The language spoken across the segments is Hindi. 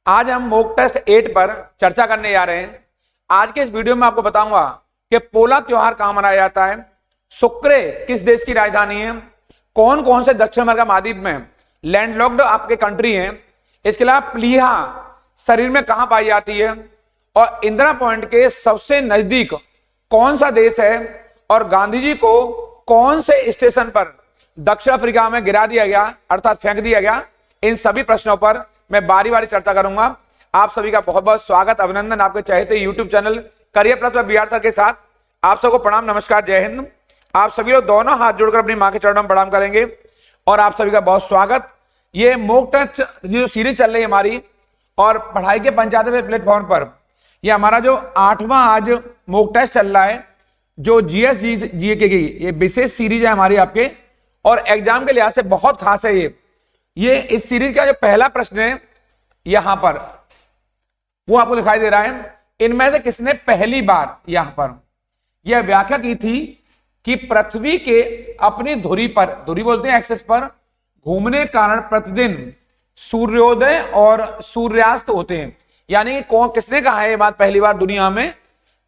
आज हम मॉक टेस्ट 8 पर चर्चा करने जा रहे हैं। आज के इस वीडियो में आपको बताऊंगा कि पोला त्योहार कहां मनाया जाता है, सुक्रे किस देश की राजधानी है, कौन कौन से दक्षिण अमेरिका महाद्वीप में लैंडलॉक्ड आपके कंट्री हैं, इसके अलावा प्लीहा शरीर में कहां पाई जाती है और इंदिरा पॉइंट के सबसे नजदीक कौन सा देश है और गांधी जी को कौन से स्टेशन पर दक्षिण अफ्रीका में गिरा दिया गया अर्थात फेंक दिया गया। इन सभी प्रश्नों पर मैं बारी बारी चर्चा करूंगा। आप सभी का बहुत बहुत स्वागत, अभिनंदन आपके चाहते YouTube channel career plus Bihar sir के साथ। आप सबको प्रणाम, नमस्कार, जय हिंद। आप सभी लोग दोनों हाथ जोड़कर अपनी मां के चरणों में प्रणाम करेंगे और आप सभी का बहुत स्वागत। ये मॉक टेस्ट जो सीरीज चल रही है हमारी और पढ़ाई के पंचायत प्लेटफॉर्म पर ये हमारा जो 8वां आज मॉक टेस्ट चल रहा है, जो जीएस जीके की ये विशेष सीरीज है हमारी आपके और एग्जाम के लिहाज से बहुत खास है। ये इस सीरीज का जो पहला प्रश्न है यहां पर वो आपको दिखाई दे रहा है। इनमें से किसने पहली बार यहां पर यह व्याख्या की थी कि पृथ्वी के अपनी धुरी पर, धुरी बोलते हैं एक्सिस पर, घूमने के कारण प्रतिदिन सूर्योदय और सूर्यास्त होते हैं। यानी कि कौन किसने कहा है ये बात पहली बार दुनिया में?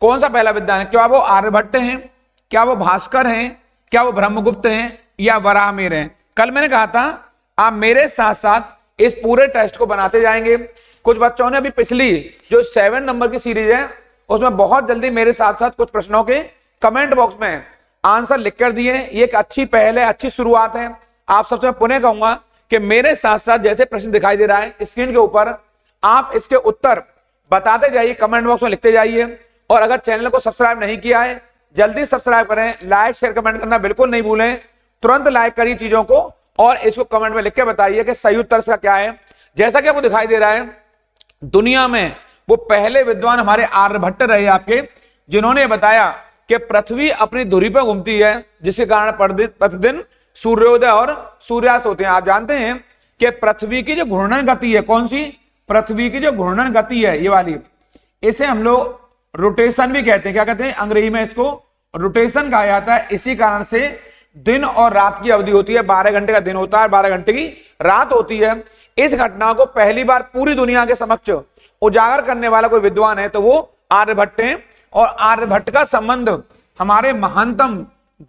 कौन सा पहला विद्वान है? क्या वो आर्यभट्ट हैं, क्या वो भास्कर हैं, क्या वो ब्रह्मगुप्त हैं या वराहमिहिर हैं? कल मैंने कहा था आप मेरे साथ साथ इस पूरे टेस्ट को बनाते जाएंगे। कुछ बच्चों ने अभी पिछली जो 7 नंबर की सीरीज है उसमें बहुत जल्दी मेरे साथ साथ कुछ प्रश्नों के कमेंट बॉक्स में आंसर लिख कर दिए। ये एक अच्छी पहल है, अच्छी शुरुआत है। आप सबसे पुनः कहूंगा कि मेरे साथ साथ जैसे प्रश्न दिखाई दे रहा है स्क्रीन के ऊपर, आप इसके उत्तर बताते जाइए, कमेंट बॉक्स में लिखते जाइए। और अगर चैनल को सब्सक्राइब नहीं किया है जल्दी सब्सक्राइब करें, लाइक शेयर कमेंट करना बिल्कुल नहीं भूलें। तुरंत लाइक करिए चीजों को और इसको कमेंट में लिख के बताइए कि सही उत्तर इसका क्या है। जैसा कि आपको दिखाई दे रहा है दुनिया में वो पहले विद्वान हमारे आर्यभट्ट रहे आपके, जिन्होंने बताया कि पृथ्वी अपनी धुरी पर घूमती है जिसके कारण प्रतिदिन सूर्योदय और सूर्यास्त होते हैं। आप जानते हैं कि पृथ्वी की जो घूर्णन गति है, कौन सी? पृथ्वी की जो घूर्णन गति है ये वाली, इसे हम लोग रोटेशन भी कहते हैं। क्या कहते हैं अंग्रेजी में? इसको रोटेशन कहा जाता है। इसी कारण से दिन और रात की अवधि होती है, 12 घंटे का दिन होता है, 12 घंटे की रात होती है। इस घटना को पहली बार पूरी दुनिया के समक्ष उजागर करने वाला कोई विद्वान है तो वो आर्यभट्ट हैं। और आर्यभट्ट का संबंध हमारे महानतम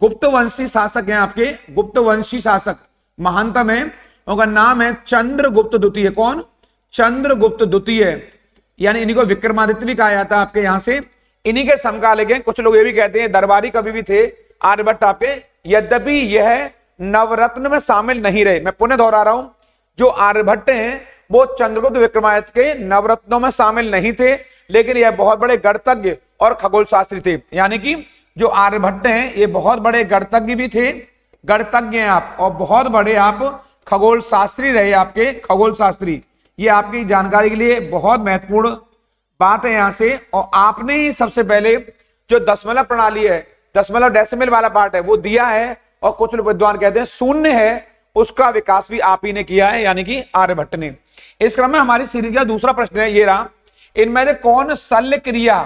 गुप्तवंशी शासक हैं आपके, गुप्तवंशी शासक महानतम है, उनका नाम है चंद्रगुप्त द्वितीय। कौन? चंद्रगुप्त द्वितीय, यानी इन्हीं को विक्रमादित्य भी कहा जाता है आपके यहां से। इन्हीं के समकालिक हैं। कुछ लोग ये भी कहते हैं दरबारी कवि भी थे आर्यभट्ट आपके, यद्यपि यह नवरत्न में शामिल नहीं रहे। मैं पुनः दोहरा रहा हूं, जो आर्यभट्ट हैं वो चंद्रगुप्त विक्रमादित्य के नवरत्नों में शामिल नहीं थे, लेकिन यह बहुत बड़े गणितज्ञ और खगोल शास्त्री थे। यानी कि जो आर्यभट्ट हैं ये बहुत बड़े गणितज्ञ भी थे, गणितज्ञ हैं आप, और बहुत बड़े आप खगोल शास्त्री रहे आपके, खगोल शास्त्री। ये आपकी जानकारी के लिए बहुत महत्वपूर्ण बात है यहां से। और आपने ही सबसे पहले जो दशमलव प्रणाली है, दशमलव डेसिमल वाला पार्ट है वो दिया है, और कुछ विद्वान कहते हैं शून्य है, उसका विकास भी आप ही ने किया है, यानी कि आर्यभट्ट ने। इस क्रम में हमारी सीरीज का दूसरा प्रश्न है ये रहा, इनमें से कौन शल्य क्रिया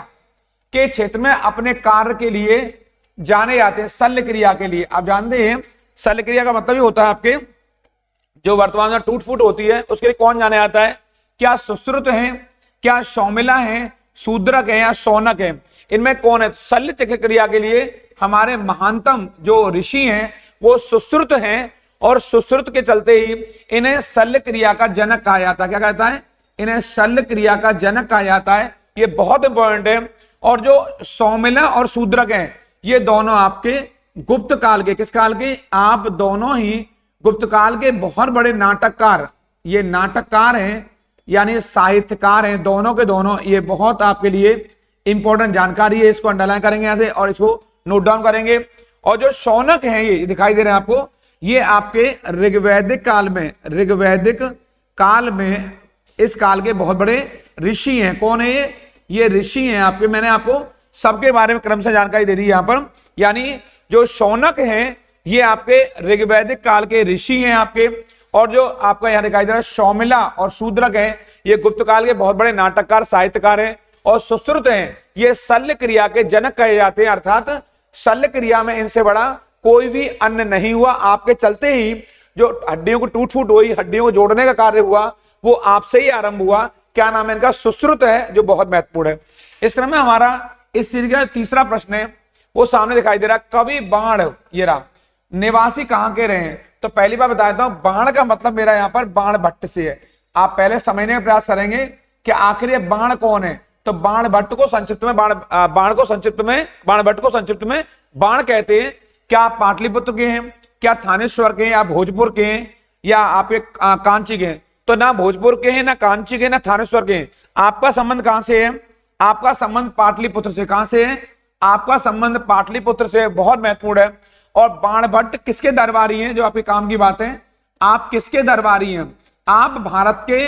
के क्षेत्र में अपने कार्य के लिए जाने जाते हैं? शल्य क्रिया के लिए आप जानते हैं शल्य क्रिया का मतलब ही होता है आपके जो वर्तमान में टूट फूट होती है उसके लिए कौन जाने जाता है? क्या सुश्रुत है, क्या शौमिला है, शूद्रक है या शौनक है? इनमें कौन है? शल्य चक्र क्रिया के लिए हमारे महानतम जो ऋषि हैं वो सुश्रुत हैं, और सुश्रुत के चलते ही इन्हें शल्य क्रिया का जनक कहा जाता है। क्या कहता है? इन्हें शल्य क्रिया का जनक कहा जाता है। ये बहुत इंपॉर्टेंट है। और जो शौमिला और शूद्रक हैं ये दोनों आपके गुप्त काल के, किस काल के? आप दोनों ही गुप्त काल के बहुत बड़े नाटककार, ये नाटककार हैं यानी साहित्यकार हैं, दोनों के दोनों। ये बहुत आपके लिए इंपॉर्टेंट जानकारी है, इसको अंडरलाइन करेंगे यहां से और इसको नोट डाउन करेंगे। और जो शौनक हैं ये दिखाई दे रहे हैं आपको, ये आपके ऋग्वैदिक काल में, ऋग्वैदिक काल में इस काल के बहुत बड़े ऋषि हैं। कौन है ये? ये ऋषि हैं आपके। मैंने आपको सबके बारे में क्रम से जानकारी दे दी यहां पर। यानी जो शौनक हैं ये आपके ऋग्वैदिक काल के ऋषि हैं आपके, और जो आपका यहां दिखाई दे रहा है शौमिला और शूद्रक हैं ये गुप्त काल के बहुत बड़े नाटककार साहित्यकार हैं, और सुश्रुत हैं ये शल्य क्रिया के जनक कहे जाते हैं। अर्थात शल्य क्रिया में इनसे बड़ा कोई भी अन्य नहीं हुआ। आपके चलते ही जो हड्डियों को टूट फूट हुई, हड्डियों को जोड़ने का कार्य हुआ वो आपसे ही आरंभ हुआ। क्या नाम है इनका, सुश्रुत है, जो बहुत महत्वपूर्ण है। इस क्रम में हमारा इस सीरीज का तीसरा प्रश्न है वो सामने दिखाई दे रहा, कवि बाण ये रहा, निवासी कहां के रहे? तो पहली बार बता देता हूं, बाण का मतलब मेरा यहां पर बाण भट्ट से है। आप पहले समझने का प्रयास करेंगे कि आखिर ये बाण कौन है। तो बाण भट्ट को संक्षिप्त में बाण भट्ट को संक्षिप्त में बाण कहते हैं। क्या आप पाटलिपुत्र के हैं, क्या थानेश्वर के हैं, या भोजपुर के हैं, या आप एक कांची के हैं? तो ना भोजपुर के हैं, ना कांची के, ना थानेश्वर के हैं। आपका संबंध कहां से है? आपका संबंध पाटलिपुत्र से। कहां से है? आपका संबंध पाटलिपुत्र से, बहुत महत्वपूर्ण है। और बाण भट्ट किसके दरबारी हैं, जो आपके काम की बात है, आप किसके दरबारी हैं? आप भारत के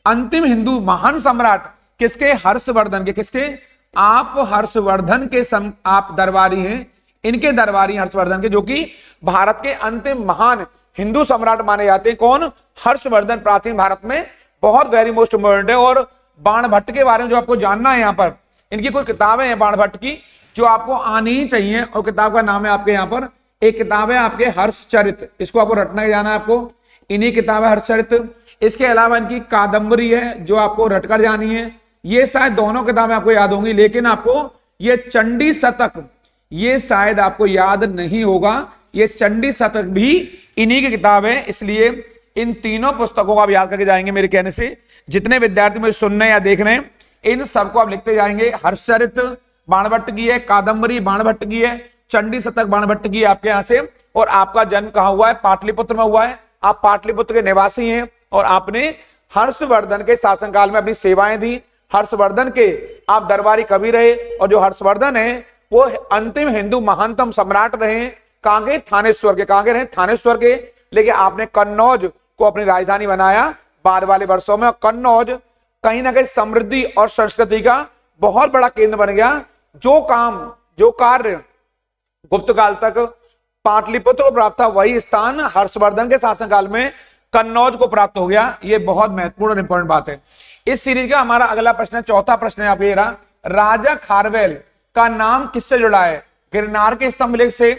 अंतिम हिंदू महान सम्राट किसके? हर्षवर्धन के। किसके? आप हर्षवर्धन के आप दरबारी हैं, इनके दरबारी हर्षवर्धन के, जो कि भारत के अंतिम महान हिंदू सम्राट माने जाते हैं। कौन? हर्षवर्धन। प्राचीन भारत में बहुत वेरी मोस्ट इंपोर्टेंट है। और बाण भट्ट के बारे में जो आपको जानना है, यहाँ पर इनकी कुछ किताबें हैं बाण भट्ट की जो आपको आनी ही चाहिए। और किताब का नाम है आपके यहाँ पर, एक किताब है आपके हर्षचरित, इसको आपको रटना जाना है आपको, इन्हीं किताब है हर्षचरित। इसके अलावा इनकी कादंबरी है जो आपको रटकर जानी है। ये शायद दोनों किताबें आपको याद होंगी, लेकिन आपको ये चंडी शतक ये शायद आपको याद नहीं होगा। ये चंडी शतक भी इन्हीं की किताब है, इसलिए इन तीनों पुस्तकों को आप याद करके जाएंगे मेरे कहने से। जितने विद्यार्थी मुझे सुनने या देख रहे हैं, इन सबको आप लिखते जाएंगे। हर्षचरित बाण भट्ट की है, कादंबरी बाण भट्ट की है, चंडी शतक बाण भट्ट की है आपके यहाँ से। और आपका जन्म कहाँ हुआ है? पाटलिपुत्र में हुआ है। आप पाटलिपुत्र के निवासी हैं और आपने हर्षवर्धन के शासनकाल में अपनी सेवाएं दी। हर्षवर्धन के आप दरबारी कवि रहे। और जो हर्षवर्धन है वो अंतिम हिंदू महानतम सम्राट रहे। कहां के? थानेश्वर के। कहां के रहे? थानेश्वर के। लेकिन आपने कन्नौज को अपनी राजधानी बनाया बाद वाले वर्षों में। कन्नौज कहीं ना कहीं समृद्धि और संस्कृति का बहुत बड़ा केंद्र बन गया। जो कार्य गुप्त काल तक पाटलिपुत्र को प्राप्त था, वही स्थान हर्षवर्धन के शासनकाल में कन्नौज को प्राप्त हो गया। ये बहुत महत्वपूर्ण और इंपॉर्टेंट बात है। इस सीरीज का हमारा अगला प्रश्न है, चौथा प्रश्न है आप ये रहा, राजा खारवेल का नाम किससे जुड़ा है? गिरनार के स्तंभलेख से,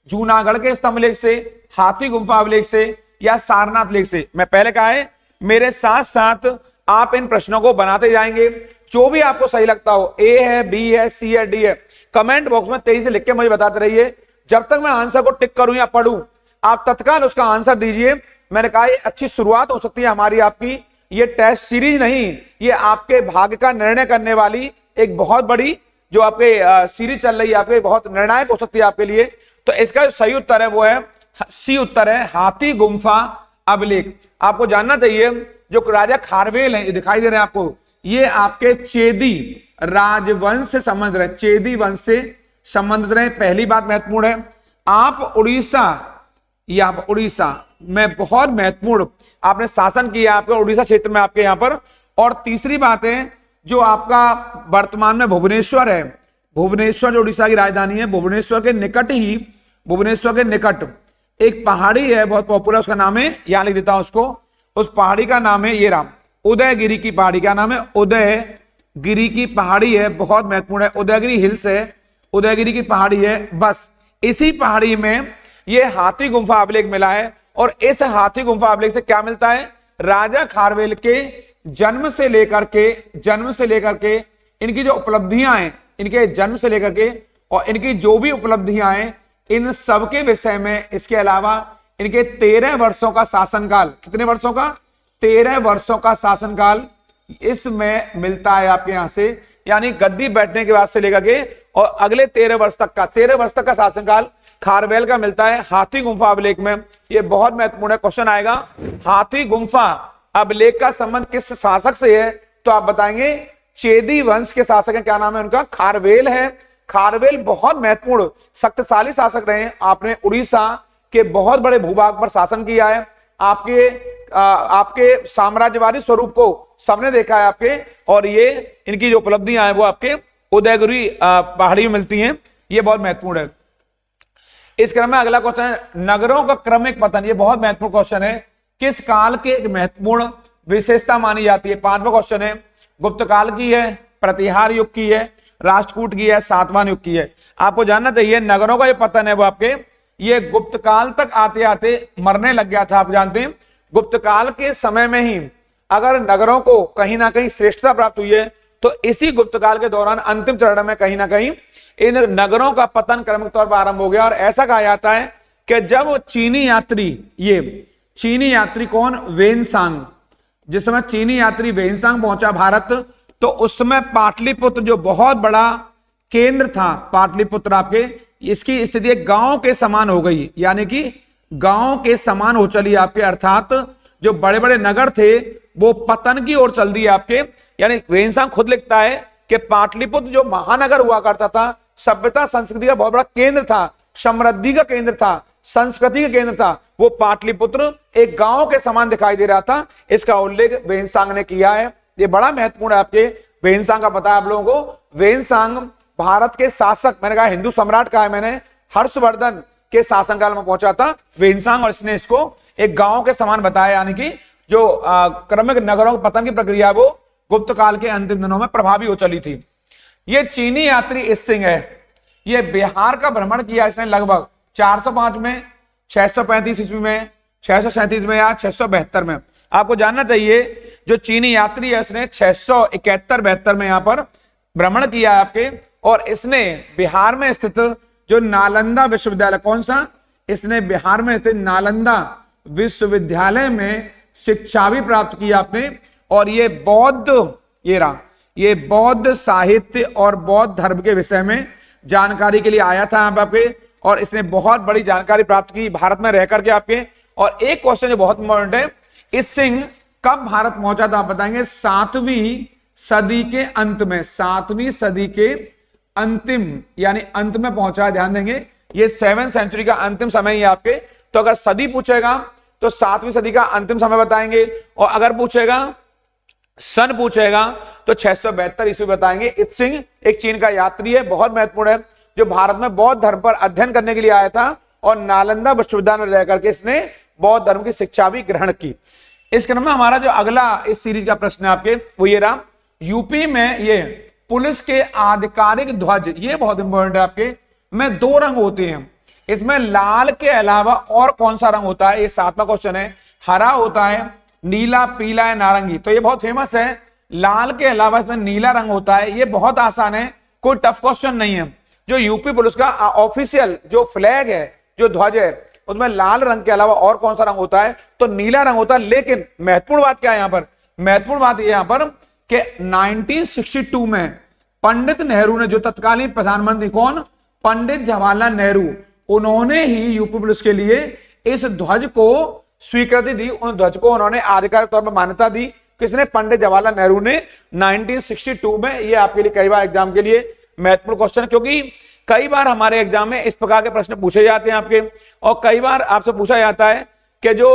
जूनागढ़ के स्तंभलेख से, हाथी गुम्फा अभिलेख से, या सारनाथ लेख से? मैं पहले कहा है मेरे साथ साथ आप इन प्रश्नों को बनाते जाएंगे। जो भी आपको सही लगता हो, ए है, बी है, सी है, डी है, कमेंट बॉक्स में तेजी से लिख के मुझे बताते रहिए। जब तक मैं आंसर को टिक करूं या पढ़ूं, आप तत्काल उसका आंसर दीजिए। मैंने कहा ये अच्छी शुरुआत हो सकती है हमारी आपकी। ये टेस्ट सीरीज नहीं, ये आपके भाग्य का निर्णय करने वाली एक बहुत बड़ी जो आपके सीरीज चल रही है, आपके बहुत निर्णायक हो सकती है आपके लिए। तो इसका जो सही उत्तर है वो है सी उत्तर है, हाथी गुम्फा अभिलेख। आपको जानना चाहिए जो राजा खारवेल है, दिखाई दे रहे हैं आपको, ये आपके चेदी राजवंश से संबंध रहे, चेदी वंश से संबंधित रहे। पहली बात महत्वपूर्ण है, आप उड़ीसा में बहुत महत्वपूर्ण आपने शासन किया, आपके उड़ीसा क्षेत्र में आपके यहाँ पर। और तीसरी बात है जो आपका वर्तमान में भुवनेश्वर है, भुवनेश्वर जो उड़ीसा की राजधानी है, भुवनेश्वर के निकट एक पहाड़ी है बहुत पॉपुलर, उसका नाम है, यहां लिख देता हूं उसको, उस पहाड़ी का नाम है ये राम, उदयगिरी की पहाड़ी। का नाम है? उदयगिरी की पहाड़ी है, बहुत महत्वपूर्ण है। उदयगिरी हिल्स है, उदयगिरी की पहाड़ी है। बस इसी पहाड़ी में ये हाथी गुम्फा अभिलेख मिला है। और इस हाथी गुम्फा अभिलेख से क्या मिलता है? राजा खारवेल के जन्म से लेकर के इनकी जो उपलब्धियां हैं, इनके जन्म से लेकर के और इनकी जो भी उपलब्धियां हैं, इन सब के विषय में, इसके अलावा इनके 13 वर्षों का शासनकाल, कितने वर्षों का? 13 वर्षों का शासनकाल इसमें मिलता है आपके यहां से। यानी गद्दी बैठने के बाद से लेकर के और अगले 13 वर्ष तक का शासनकाल खारवेल का मिलता है हाथी गुम्फा अभिलेख में। यह बहुत महत्वपूर्ण क्वेश्चन आएगा। हाथी गुम्फा अभिलेख का संबंध किस शासक से है? तो आप बताएंगे चेदी वंश के शासक है। क्या नाम है उनका? खारवेल है। खारवेल बहुत महत्वपूर्ण शक्तिशाली शासक रहे। आपने उड़ीसा के बहुत बड़े भूभाग पर शासन किया है। आपके साम्राज्यवादी स्वरूप को सबने देखा है आपके। और ये इनकी जो उपलब्धियां हैं वो आपके उदयगिरी पहाड़ी में मिलती हैं। ये बहुत महत्वपूर्ण है। इस क्रम में अगला क्वेश्चन है नगरों का क्रमिक पतन। ये बहुत महत्वपूर्ण क्वेश्चन है। किस काल की एक महत्वपूर्ण विशेषता मानी जाती है? 5वां क्वेश्चन है। गुप्त काल की है, प्रतिहार युग की है, राष्ट्रकूट की है, सातवां युग की है। आपको जानना चाहिए नगरों का ये पतन है वो आपके ये गुप्त काल तक आते आते मरने लग गया था। आप जानते हैं गुप्त काल के समय में ही अगर नगरों को कहीं ना कहीं श्रेष्ठता प्राप्त हुई है तो इसी गुप्त काल के दौरान अंतिम चरण में कहीं ना कहीं इन नगरों का पतन क्रमिक तौर पर आरंभ हो गया। और ऐसा कहा जाता है कि जब चीनी यात्री, ये चीनी यात्री कौन, वेनसांग, जिस समय चीनी यात्री वेनसांग पहुंचा भारत, तो उस समय पाटलिपुत्र जो बहुत बड़ा केंद्र था, पाटलिपुत्र आपके, इसकी स्थिति एक गांव के समान हो गई, यानी कि गांव के समान हो चली आपके, अर्थात जो बड़े बड़े नगर थे वो पतन की ओर चल दिए आपके। यानी वेनसांग खुद लिखता है कि पाटलिपुत्र जो महानगर हुआ करता था, सभ्यता संस्कृति का बहुत बड़ा केंद्र था, समृद्धि का केंद्र था, संस्कृति का केंद्र था, वो पाटलिपुत्र एक गांव के समान दिखाई दे रहा था। इसका उल्लेख वेनसांग ने किया है। ये बड़ा महत्वपूर्ण है आपके। वेनसांग का पता है आप लोगों को, वेनसांग भारत के शासक, मैंने कहा हिंदू सम्राट का है मैंने, हर्षवर्धन के शासनकाल में पहुंचा था वेनसांग, और इसने इसको एक गांव के समान बताया, यानी कि जो क्रमिक नगरों के पतन की प्रक्रिया वो गुप्त काल के अंतिम दिनों में प्रभावी हो चली थी। ये चीनी यात्री इसिंग है, ये बिहार का भ्रमण किया इसने लगभग 405 में, 635 ईस्वी में, 637 में या 672 में। आपको जानना चाहिए जो चीनी यात्री है इसने 671-72 में यहां पर भ्रमण किया आपके, और इसने बिहार में स्थित जो नालंदा विश्वविद्यालय, कौन सा, इसने बिहार में स्थित नालंदा विश्वविद्यालय में शिक्षा भी प्राप्त की आपने। और ये बौद्ध, ये बौद्ध साहित्य और बौद्ध धर्म के विषय में जानकारी के लिए आया था यहाँ पे आपके, और इसने बहुत बड़ी जानकारी प्राप्त की भारत में रह करके आपके। और एक क्वेश्चन जो बहुत इंपॉर्टेंट है, इस सिंह कब भारत पहुंचा था आप बताएंगे, 7वीं सदी के अंत में, 7वीं सदी के अंतिम यानी अंत में पहुंचा है, ध्यान देंगे ये 7th सेंचुरी का अंतिम समय ही आपके। तो अगर सदी पूछेगा तो 7वीं सदी का अंतिम समय बताएंगे, और अगर पूछेगा सन पूछेगा तो 672 ईस्वी बताएंगे। इत सिंह एक चीन का यात्री है, बहुत महत्वपूर्ण है, जो भारत में बौद्ध धर्म पर अध्ययन करने के लिए आया था, और नालंदा विश्वविद्यालय में रहकर के इसने बौद्ध धर्म की शिक्षा भी ग्रहण की। इस क्रम में हमारा जो अगला इस सीरीज का प्रश्न है आपके वो ये रहा, यूपी में ये पुलिस के आधिकारिक ध्वज, ये बहुत इंपॉर्टेंट है आपके, में 2 रंग होते हैं, इसमें लाल के अलावा और कौन सा रंग होता है, ये 7वां क्वेश्चन है। हरा होता है, नीला, पीला या नारंगी, तो ये बहुत फेमस है। लाल के अलावा इसमें नीला रंग होता है, ये बहुत आसान है, कोई टफ क्वेश्चन नहीं है। जो यूपी पुलिस का ऑफिशियल जो फ्लैग है, जो ध्वज है, उसमें लाल रंग के अलावा और कौन सा रंग होता है, तो नीला रंग होता है। लेकिन महत्वपूर्ण बात क्या है यहां पर, महत्वपूर्ण बात यह यहां पर कि 1962 में पंडित नेहरू ने, जो तत्कालीन प्रधानमंत्री कौन, पंडित जवाहरलाल नेहरू, उन्होंने ही यूपी पुलिस के लिए इस ध्वज को स्वीकृति दी, उन ध्वज को उन्होंने आधिकारिक तौर पर मान्यता दी। किसने, पंडित जवाहरलाल नेहरू ने 1962 में। ये आपके लिए कई बार एग्जाम के लिए महत्वपूर्ण क्वेश्चन, क्योंकि कई बार हमारे एग्जाम में इस प्रकार के प्रश्न पूछे जाते हैं आपके, और कई बार आपसे पूछा जाता है कि जो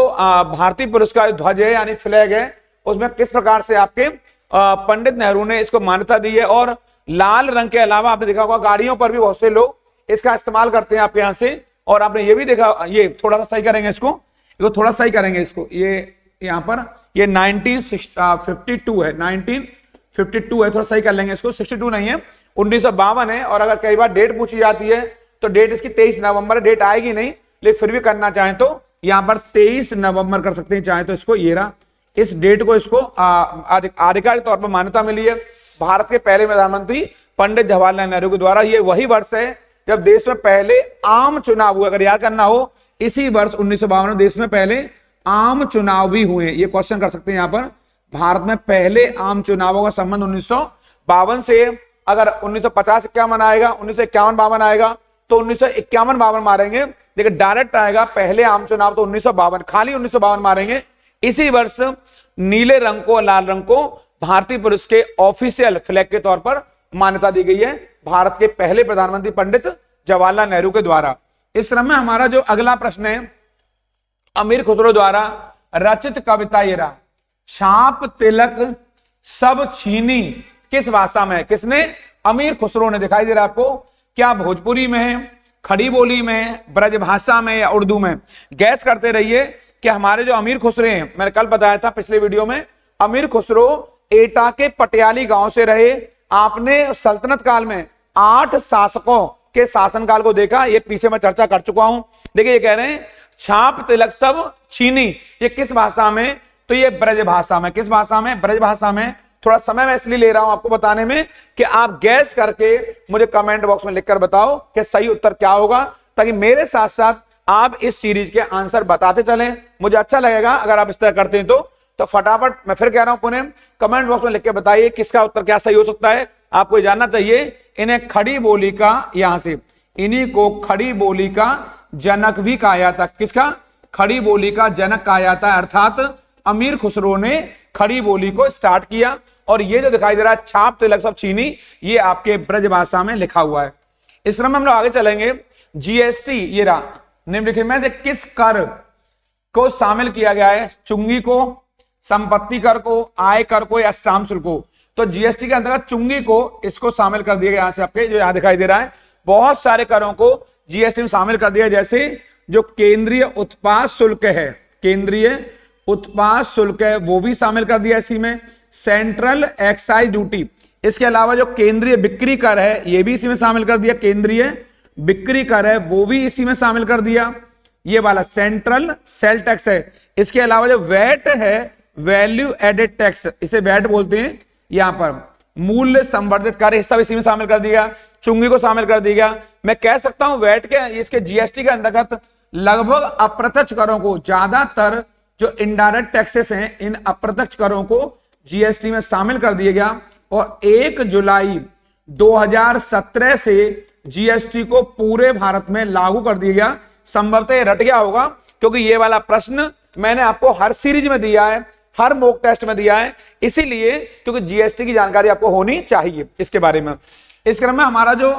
भारतीय पुलिस का ध्वज है यानी फ्लैग है, उसमें किस प्रकार से आपके पंडित नेहरू ने इसको मान्यता दी है। और लाल रंग के अलावा आपने देखा होगा गाड़ियों पर भी बहुत से लोग इसका इस्तेमाल करते हैं आपके यहाँ से। और आपने ये भी देखा, ये थोड़ा सा सही करेंगे इसको थोड़ा सही करेंगे इसको, ये यहाँ पर ये 1952 है, 1952 है, थोड़ा सही कर लेंगे इसको, 62 नहीं है, 1952 है। और अगर कई बार डेट पूछी जाती है तो डेट इसकी 23 नवंबर, डेट आएगी नहीं, लेकिन फिर भी करना चाहें तो यहाँ पर 23 नवंबर कर सकते हैं, चाहे तो इसको ये रहा, इस डेट को इसको आधिकारिक तौर पर मान्यता मिली है भारत के पहले प्रधानमंत्री पंडित जवाहरलाल नेहरू के द्वारा। ये वही वर्ष है जब देश में पहले आम चुनाव हुए, अगर याद करना हो, इसी वर्ष 1952 में देश में पहले आम चुनाव भी हुए। ये क्वेश्चन कर सकते हैं यहाँ पर, भारत में पहले आम चुनावों का संबंध 1952 से। अगर 1950-51 आएगा, 1951-52 आएगा तो 1951-52 मारेंगे, लेकिन डायरेक्ट आएगा पहले आम चुनाव तो 1952, खाली 1952 मारेंगे। इसी वर्ष नीले रंग को, लाल रंग को भारतीय पुलिस के ऑफिशियल फ्लैग के तौर पर मान्यता दी गई है भारत के पहले प्रधानमंत्री पंडित जवाहरलाल नेहरू के द्वारा। इस क्रम में हमारा जो अगला प्रश्न है, अमीर खुसरो द्वारा रचित कविता ये रहा, छाप तिलक सब छीनी, किस भाषा में, किसने, अमीर खुसरो ने। दिखाई दे रहा है आपको, क्या भोजपुरी में है, खड़ी बोली में, ब्रज भाषा में या उर्दू में। गैस करते रहिए कि हमारे जो अमीर खुसरो हैं, मैंने कल बताया था पिछले वीडियो में, अमीर खुसरो एटा के पटियाली गांव से रहे। आपने सल्तनत काल में 8 शासकों के शासनकाल को देखा, ये पीछे मैं चर्चा कर चुका हूं। देखिए ये कह रहे हैं छाप तिलक सब छीनी, ये किस भाषा में, तो ये ब्रज भाषा में, किस भाषा में? ब्रज भाषा में। थोड़ा समय मैं इसलिए ले रहा हूं आपको बताने में कि आप गैस करके मुझे कमेंट बॉक्स में लिखकर बताओ कि सही उत्तर क्या होगा, ताकि मेरे साथ साथ आप इस सीरीज के आंसर बताते चलें। मुझे अच्छा लगेगा अगर आप इस तरह करते हैं तो फटाफट मैं फिर कह रहा हूं पुनः कमेंट बॉक्स में लिख के बताइए किसका उत्तर क्या सही हो सकता है। आपको जानना चाहिए इन्हें खड़ी बोली का, यहां से इन्हीं को खड़ी बोली का जनक भी कहा जाता। किसका? खड़ी बोली का जनक कहा जाता है, अर्थात अमीर खुसरो ने खड़ी बोली को स्टार्ट किया। और ये जो दिखाई दे रहा है छाप तिलक सब चीनी, ये आपके ब्रज भाषा में लिखा हुआ है। इस क्रम में हम लोग आगे चलेंगे। जीएसटी ये रहा, निम्नलिखित में से किस कर को शामिल किया गया है? चुंगी को, संपत्ति कर को, आय कर को या स्टाम्प शुल्क को? तो जीएसटी के अंतर्गत चुंगी को इसको शामिल कर दिया गया। यहां से आपके जो यहां दिखाई दे रहा है बहुत सारे करों को जीएसटी में शामिल कर दिया, जैसे जो केंद्रीय उत्पाद शुल्क है, केंद्रीय उत्पाद शुल्क है वो भी शामिल कर दिया इसी में। सेंट्रल एक्साइज ड्यूटी, इसके अलावा जो केंद्रीय बिक्री कर है ये भी इसी में शामिल कर दिया, केंद्रीय बिक्री कर है वो भी इसी में शामिल कर दिया। ये वाला सेंट्रल सेल टैक्स है। इसके अलावा जो वैट है, वैल्यू एडेड टैक्स, इसे वैट बोलते हैं, यहां पर मूल्य संवर्धित कर, सब इसी में शामिल कर दिया। चुंगी को शामिल कर दिया। मैं कह सकता हूं वैट के, इसके जीएसटी के अंतर्गत लगभग अप्रत्यक्ष करों को, ज्यादातर जो इनडायरेक्ट टैक्सेस हैं इन अप्रत्यक्ष करों को जीएसटी में शामिल कर दिया गया। और 1 जुलाई 2017 से जीएसटी को पूरे भारत में लागू कर दिया गया। संभवतः रट गया होगा क्योंकि ये वाला प्रश्न मैंने आपको हर सीरीज में दिया है, हर मॉक टेस्ट में दिया है, इसीलिए क्योंकि जीएसटी की जानकारी आपको होनी चाहिए इसके बारे में। इस क्रम में हमारा जो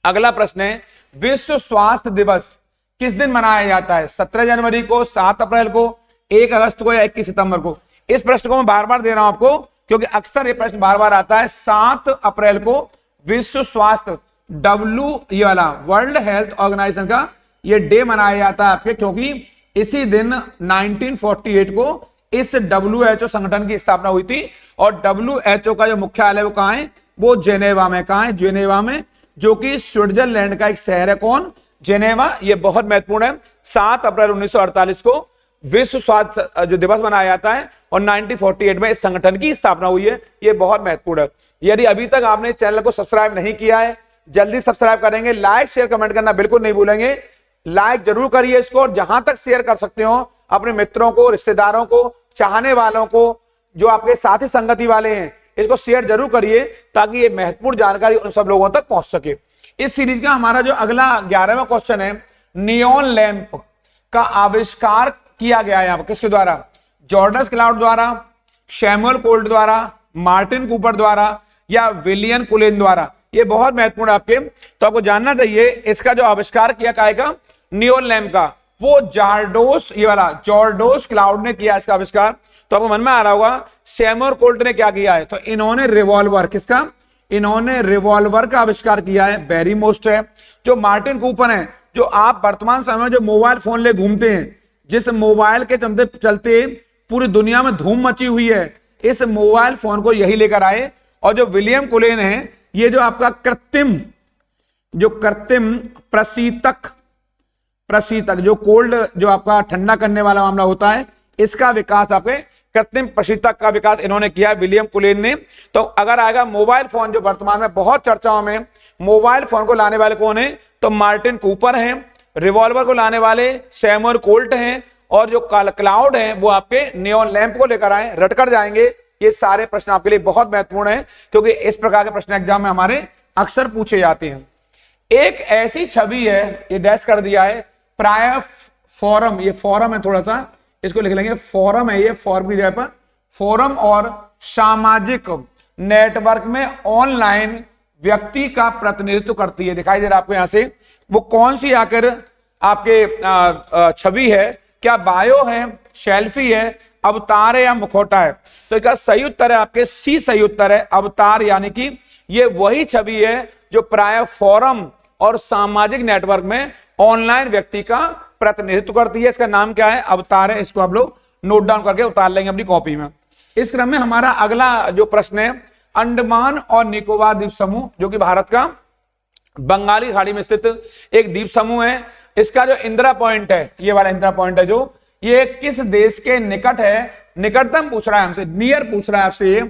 अगला प्रश्न है, विश्व स्वास्थ्य दिवस किस दिन मनाया जाता है? 17 जनवरी को, 7 अप्रैल को, 1 अगस्त को या 21 सितंबर को? इस प्रश्न को मैं बार बार दे रहा हूं आपको क्योंकि अक्सर ये प्रश्न बार बार आता है। 7 अप्रैल को विश्व स्वास्थ्य ये वाला वर्ल्ड हेल्थ ऑर्गेनाइजेशन का ये डे मनाया जाता है आपके, क्योंकि इसी दिन 1948 को इस WHO संगठन की स्थापना हुई थी। और WHO का जो मुख्यालय वो कहां है? वो जेनेवा में। कहां है? जेनेवा में, जो कि स्विट्जरलैंड का एक शहर है। कौन? जेनेवा। ये बहुत महत्वपूर्ण है। 7 अप्रैल 1948 को विश्व स्वास्थ्य जो दिवस मनाया जाता है और 1948 में इस संगठन की स्थापना हुई है। ये बहुत महत्वपूर्ण है। यदि अभी तक आपने इस चैनल को सब्सक्राइब नहीं किया है, जल्दी सब्सक्राइब करेंगे। लाइक शेयर कमेंट करना बिल्कुल नहीं भूलेंगे। लाइक जरूर करिए इसको, और जहां तक शेयर कर सकते हो अपने मित्रों को, रिश्तेदारों को, चाहने वालों को, जो आपके साथी संगति वाले हैं, इसको शेयर जरूर करिए ताकि ये महत्वपूर्ण जानकारी उन सब लोगों तक पहुंच सके। इस सीरीज का हमारा जो अगला 11वां क्वेश्चन है, नियॉन लैंप का आविष्कार किया गया है यहाँ पर किसके द्वारा? जॉर्डस क्लाउड द्वारा, सैमुअल कोल्ट द्वारा, मार्टिन कूपर द्वारा या विलियम कुलेन द्वारा? ये बहुत महत्वपूर्ण आपके, तो आपको जानना चाहिए इसका जो आविष्कार किया का नियॉन लैंप का, वो जॉर्डोस, ये वाला जॉर्डोस क्लाउड ने किया इसका आविष्कार। तो आपको मन में आ रहा होगा सैमुअल कोल्ट ने क्या किया है? तो इन्होंने रिवॉल्वर, किसका? इन्होंने रिवॉल्वर का आविष्कार किया है, वेरी मोस्ट है। जो मार्टिन कूपर है, जो आप वर्तमान समय में जो मोबाइल फोन ले घूमते हैं, जिस मोबाइल के चलते पूरी दुनिया में धूम मची हुई है, इस मोबाइल फोन को यही लेकर आए। और जो विलियम कुलेन है, ये जो आपका कृत्रिम प्रशीतक जो कोल्ड, जो आपका ठंडा करने वाला मामला होता है, इसका विकास आपके कृत्रिम प्रशीतक का विकास इन्होंने किया, विलियम कुलेन ने। तो अगर आएगा मोबाइल फोन, जो वर्तमान में बहुत चर्चाओं में, मोबाइल फोन को लाने वाले कौन है? तो मार्टिन कूपर हैं। रिवॉल्वर को लाने वाले सैमुअल कोल्ट हैं। और जो क्लाउड है वो आपके नियॉन लैंप को लेकर आए। रटकर जाएंगे। ये सारे प्रश्न आपके लिए बहुत महत्वपूर्ण है क्योंकि इस प्रकार के प्रश्न एग्जाम में हमारे अक्सर पूछे जाते हैं। एक ऐसी छवि है, ये डैश कर दिया है, प्राय फोरम, ये फोरम है, थोड़ा सा इसको लिख लेंगे, फोरम है ये, फॉर्म की जगह पर फोरम, और सामाजिक नेटवर्क में ऑनलाइन व्यक्ति का प्रतिनिधित्व करती है। दिखाई दे रहा है आपको यहां से। वो कौन सी आकर आपके छवि है? क्या बायो है, सेल्फी है, अवतार है या मुखौटा है? तो इसका सही उत्तर है आपके सी सही उत्तर है, अवतार। यानी कि ये वही छवि है जो प्राय फोरम और सामाजिक नेटवर्क में ऑनलाइन व्यक्ति का प्रतिनिधित्व करती है। इसका नाम क्या है? अवतार है। इसको आप लोग नोट डाउन करके उतार लेंगे अपनी कॉपी में। इस क्रम में हमारा अगला जो प्रश्न है, अंडमान और निकोबार द्वीप समूह, जो कि भारत का बंगाली खाड़ी में स्थित एक द्वीप समूह है। इसका जो इंदिरा पॉइंट है, ये वाला इंदिरा पॉइंट है, जो ये किस देश के निकट है? निकटतम पूछ रहा है हमसे, नियर पूछ रहा है आपसे। ये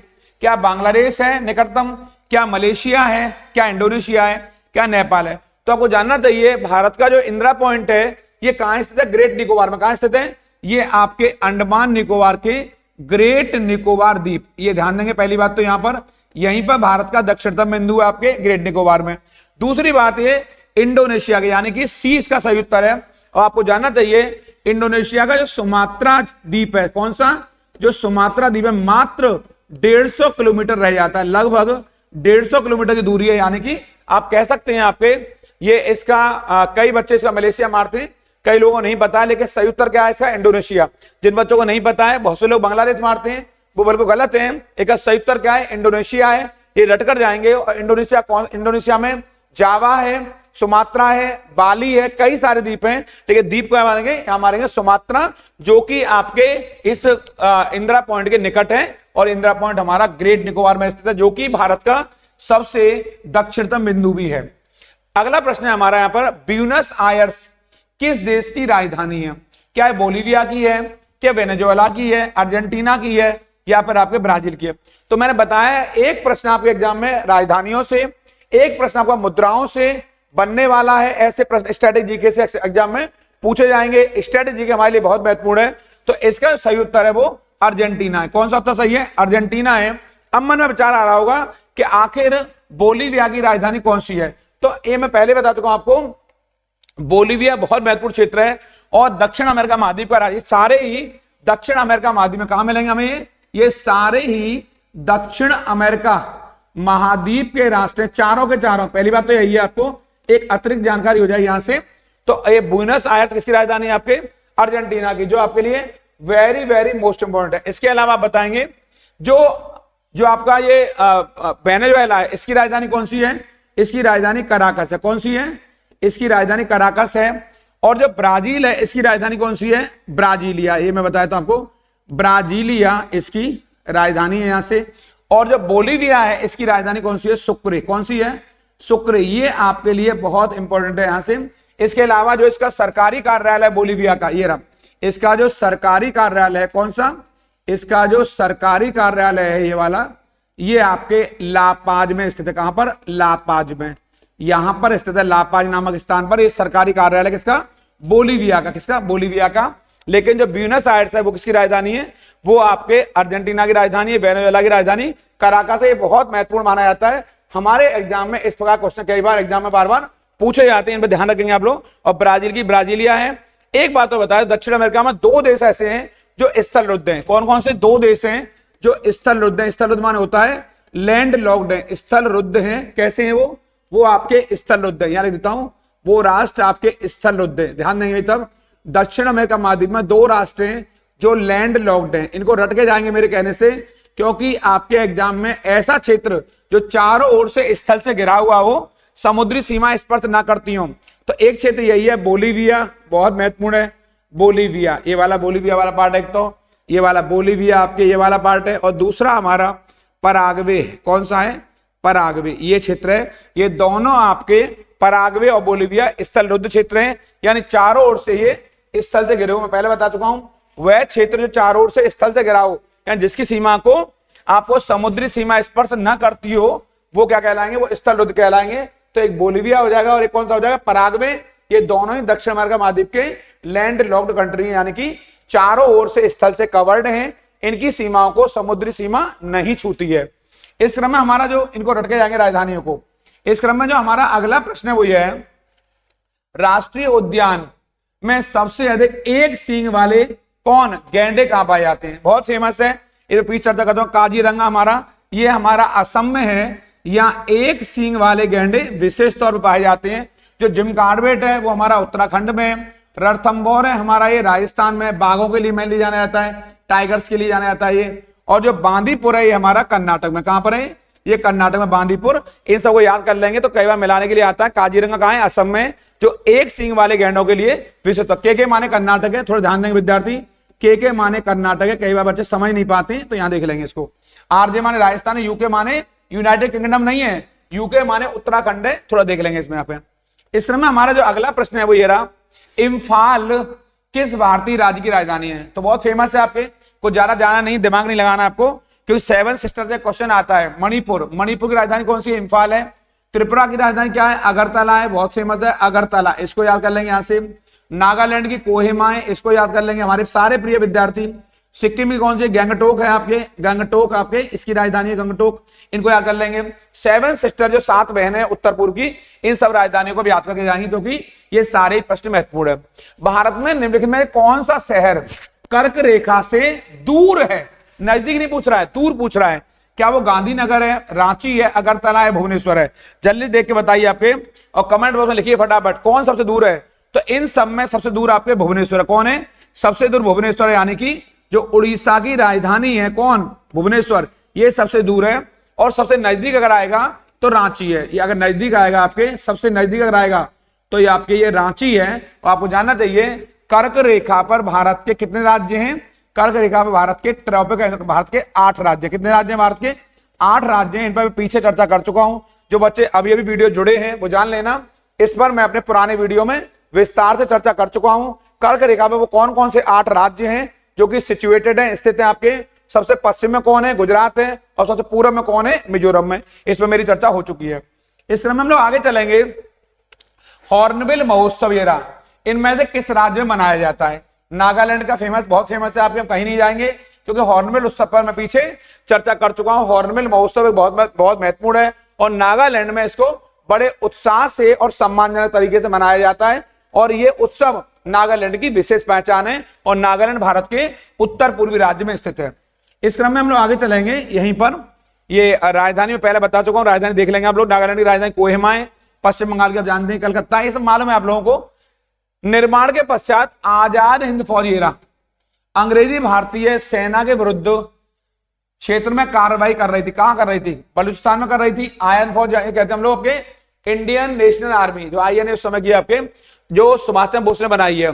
क्या बांग्लादेश है निकटतम, क्या मलेशिया है, क्या इंडोनेशिया है, क्या नेपाल है? तो आपको जानना चाहिए भारत का जो इंदिरा पॉइंट है ये कहां स्थित है? ग्रेट निकोबार में। कहां स्थित है? ये आपके अंडमान निकोबार के ग्रेट निकोबार द्वीप, ये ध्यान देंगे। पहली बात तो यहां पर यहीं पर भारत का दक्षिणतम बिंदु है आपके ग्रेट निकोबार में। दूसरी बात ये इंडोनेशिया के, यानी कि सी इसका सही उत्तर है। और आपको जानना चाहिए इंडोनेशिया का जो सुमात्रा द्वीप है, कौन सा? जो सुमात्रा द्वीप है, मात्र 150 किलोमीटर रह जाता है, लगभग 150 किलोमीटर की दूरी है। यानी कि आप कह सकते हैं आपके ये इसका कई बच्चे इसका मलेशिया मारते हैं, कई लोगों को नहीं पता है, लेकिन सही उत्तर क्या है इसका? इंडोनेशिया। जिन बच्चों को नहीं पता है, बहुत से लोग बांग्लादेश मारते हैं, वो बिल्कुल गलत है। इसका सही उत्तर क्या है? इंडोनेशिया है। ये रटकर जाएंगे। और इंडोनेशिया कौन? इंडोनेशिया में जावा है, सुमात्रा है, बाली है, कई सारे द्वीप हैं, लेकिन द्वीप को मारेंगे, यहां मारेंगे सुमात्रा, जो कि आपके इस इंदिरा पॉइंट के निकट है। और इंदिरा पॉइंट हमारा ग्रेट निकोबार में स्थित है, जो कि भारत का सबसे दक्षिणतम बिंदु भी है। अगला प्रश्न है हमारा यहां पर, ब्यूनस आयर्स किस देश की राजधानी है? क्या है बोलीविया की है, क्या वेनेजुएला की है, अर्जेंटीना की है, या फिर आपके ब्राजील की है? तो मैंने बताया एक प्रश्न आपके एग्जाम में राजधानियों से, एक प्रश्न आपका मुद्राओं से बनने वाला है। ऐसे प्रश्न स्ट्रेटेजी के से एग्जाम में पूछे जाएंगे। स्ट्रेटेजी के हमारे लिए बहुत महत्वपूर्ण है। तो इसका सही उत्तर है वो अर्जेंटीना है। कौन सा उत्तर सही है? अर्जेंटीना है। अब मन में विचार आ रहा होगा कि आखिर बोलीविया की राजधानी कौन सी है? तो ये मैं पहले बता चुका हूं आपको, बोलीविया बहुत महत्वपूर्ण क्षेत्र है और दक्षिण अमेरिका महाद्वीप का राज्य। सारे ही दक्षिण अमेरिका महाद्वीप में कहां मिलेंगे हमें? ये सारे ही दक्षिण अमेरिका महाद्वीप के राष्ट्र, चारों के चारों। पहली बात तो यही है, आपको एक अतिरिक्त जानकारी हो जाए यहां से। तो ये ब्यूनस आयर्स किसकी राजधानी है? आपके अर्जेंटीना की, जो आपके लिए वेरी वेरी मोस्ट इंपोर्टेंट है। इसके अलावा आप बताएंगे जो आपका ये वेनेजुएला है, इसकी राजधानी कौन सी है? इसकी राजधानी कराकस है। कौन सी है? इसकी राजधानी कराकस है। और जो ब्राजील है, इसकी राजधानी कौन सी है? ब्राजीलिया। ये मैं बताया था आपको, ब्राजीलिया इसकी राजधानी है यहां से। और जो बोलीविया है, इसकी राजधानी कौन सी है? सुक्रे। कौन सी है? सुक्रे। ये आपके लिए बहुत इंपॉर्टेंट है यहां से। इसके अलावा जो इसका सरकारी कार्यालय है बोलीविया का, ये रहा, इसका जो सरकारी कार्यालय है, कौन सा? इसका जो सरकारी कार्यालय है ये वाला, ये आपके लापाज में स्थित है। कहां पर? लापाज में, यहां पर स्थित है, लापाज नामक स्थान पर। ये सरकारी कार्यालय किसका? बोलीविया का। किसका? बोलीविया का। लेकिन जो ब्यूनस आयर्स है वो किसकी राजधानी है? वो आपके अर्जेंटीना की राजधानी है, वेनेजुएला की राजधानी कराकस है। ये बहुत महत्वपूर्ण माना जाता है। हमारे एग्जाम में इस प्रकार क्वेश्चन कई बार एग्जाम में बार बार पूछे जाते हैं, इन पर ध्यान रखेंगे आप लोग। और ब्राजील की ब्राजीलिया है। एक बात तो बताया, दक्षिण अमेरिका में 2 देश ऐसे हैं जो स्थलरुद्ध हैं। कौन कौन से 2 देश हैं जो स्थलरुद्ध हैं? स्थलरुद्ध माने होता है लैंड लॉक्ड है, स्थलरुद्ध हैं। कैसे हैं वो आपके स्थलरुद्ध हैं। यहां लिख देता हूं, वो राष्ट्र आपके स्थलरुद्ध हैं। ध्यान देंगे तब, दक्षिण अमेरिका महाद्वीप में 2 राष्ट्र हैं जो लैंड लॉक्ड हैं। इनको रट के जाएंगे मेरे कहने से, क्योंकि आपके एग्जाम में ऐसा क्षेत्र जो चारों ओर से स्थल से घिरा हुआ हो, समुद्री सीमा स्पर्श ना करती हो, तो एक क्षेत्र यही है बोलीविया, बहुत महत्वपूर्ण है। बोलीविया, ये वाला बोलीविया वाला पार्ट है, तो ये वाला बोलीविया आपके ये वाला पार्ट है। और दूसरा हमारा पराग्वे। कौन सा है? पराग्वे, ये क्षेत्र है। ये दोनों आपके पराग्वे और बोलीविया स्थलरुद्ध क्षेत्र हैं, यानी चारों ओर से ये स्थल से घिरे हो। मैं पहले बता चुका हूं, वह क्षेत्र जो चारों ओर से स्थल से घिरा हो, यानी जिसकी सीमा को आपको समुद्री सीमा स्पर्श न करती हो, वो क्या कहलाएंगे? वो स्थलरुद्ध कहलाएंगे। तो एक बोलीविया हो जाएगा और एक कौन सा हो जाएगा? पराग्वे। ये दोनों ही दक्षिण अमेरिका महाद्वीप के लैंड लॉक्ड कंट्री हैं, यानी कि चारों ओर से स्थल से कवर्ड हैं। इनकी सीमाओं को समुद्री सीमा नहीं छूती है। इस क्रम में हमारा जो इनको रट के जाएंगे राजधानियों को, इस क्रम में जो हमारा अगला प्रश्न है वो ये है, राष्ट्रीय उद्यान में सबसे अधिक एक सींग वाले कौन गैंडे कहां पाए जाते हैं? बहुत फेमस है, ये पीछे चर्चा करता हूं। काजीरंगा हमारा, ये हमारा असम में है। यहाँ एक सींग वाले गैंडे विशेष तौर पर पाए जाते हैं। जो जिम कार्बेट है वो हमारा उत्तराखंड में, रणथंभौर है हमारा ये राजस्थान में, बाघों के लिए मेनली जाना जाता है, टाइगर्स के लिए जाना जाता है ये। और जो बांदीपुर है ये हमारा कर्नाटक में। कहां पर है? ये कर्नाटक में बांदीपुर। इन सबको याद कर लेंगे तो कई बार मिलाने के लिए आता है। काजीरंगा कहां है? असम में, जो एक सींग वाले गैंडों के लिए विशेष। के माने कर्नाटक है, थोड़ा ध्यान देंगे विद्यार्थी, के माने कर्नाटक है। कई बार बच्चे समझ नहीं पाते तो यहां देख लेंगे इसको। आरजे माने राजस्थान है, यूके माने यूनाइटेड किंगडम नहीं है, यूके माने उत्तराखंड है, थोड़ा देख लेंगे इसमें यहाँ पे। इस क्रम में हमारा जो अगला प्रश्न है वो ये रहा, इम्फाल किस भारतीय राज्य की राजधानी है? तो बहुत फेमस है, आपके कुछ ज्यादा जाना नहीं, दिमाग नहीं लगाना आपको, क्योंकि 7 सिस्टर से क्वेश्चन आता है। मणिपुर, मणिपुर की राजधानी कौन सी है? इम्फाल है। त्रिपुरा की राजधानी क्या है? अगरतला है, बहुत फेमस है अगरतला, इसको याद कर लेंगे यहां से। नागालैंड की कोहिमा है, इसको याद कर लेंगे हमारे सारे प्रिय विद्यार्थी। सिक्किम की कौन सी? गंगटोक है आपके, गंगटोक आपके इसकी राजधानी है गंगटोक, इनको याद कर लेंगे। 7 सिस्टर जो 7 बहन है उत्तर पूर्व की, इन सब राजधानियों को भी याद करके जाएंगे, क्योंकि ये सारे प्रश्न महत्वपूर्ण है। भारत में निम्नलिखित में कौन सा शहर कर्क रेखा से दूर है? नजदीक नहीं पूछ रहा है, दूर पूछ रहा है। क्या वो गांधीनगर है, रांची है, अगरतला है, भुवनेश्वर है? जल्दी देख के बताइए आपके, और कमेंट बॉक्स में लिखिए फटाफट कौन सबसे दूर है। तो इन सब में सबसे दूर आपके भुवनेश्वर है। कौन है सबसे दूर? भुवनेश्वर है, यानी कि जो उड़ीसा की राजधानी है, कौन? भुवनेश्वर, ये सबसे दूर है। और सबसे नजदीक अगर आएगा तो रांची है। ये अगर नजदीक आएगा आपके, सबसे नजदीक अगर आएगा तो ये आपके ये रांची है। और आपको जानना चाहिए कर्क रेखा पर भारत के कितने राज्य हैं? कर्क रेखा पर भारत के भारत के 8 राज्य। कितने राज्य हैं भारत के? 8 राज्य हैं। इन पर पीछे चर्चा कर चुका हूं, जो बच्चे अभी अभी वीडियो जुड़े हैं वो जान लेना, इस पर मैं अपने पुराने वीडियो में विस्तार से चर्चा कर चुका हूं। कर्क रेखा पर वो कौन कौन से 8 राज्य हैं जो कि सिचुएटेड है, स्थित है आपके। सबसे पश्चिम में कौन है? गुजरात है। और सबसे पूर्व में कौन है? मिजोरम में। इस पर मेरी चर्चा हो चुकी है। इस क्रम में हम लोग आगे चलेंगे। हॉर्नबिल महोत्सव ये रहा, इनमें से किस राज्य में मनाया जाता है? नागालैंड का फेमस, बहुत फेमस है आपके, हम कहीं नहीं जाएंगे, क्योंकि हॉर्नबिल उत्सव पर मैं पीछे चर्चा कर चुका हूं। हॉर्नबिल महोत्सव बहुत महत्वपूर्ण है, और नागालैंड में इसको बड़े उत्साह से और सम्मानजनक तरीके से मनाया जाता है। और ये उत्सव नागालैंड की विशेष पहचान है, और नागालैंड भारत के उत्तर पूर्वी राज्य में स्थित है। इस क्रम में हम लोग आगे चलेंगे। यहीं पर ये राजधानी में पहले बता चुका हूं, राजधानी देख लेंगे आप लोग। नागालैंड की राजधानी कोहिमा है। पश्चिम बंगाल की आप जानते हैं कलकत्ता, ये सब मालूम है आप लोगों को। निर्माण के पश्चात आजाद हिंद फौज ये रहा, अंग्रेजी भारतीय सेना के विरुद्ध क्षेत्र में कार्रवाई कर रही थी। कहां कर रही थी? बलूचिस्तान में कर रही थी। आयन फौज कहते हैं हम लोग आपके, इंडियन नेशनल आर्मी, जो INA उस समय की आपके, जो सुभाष चंद्र बोस ने बनाई है।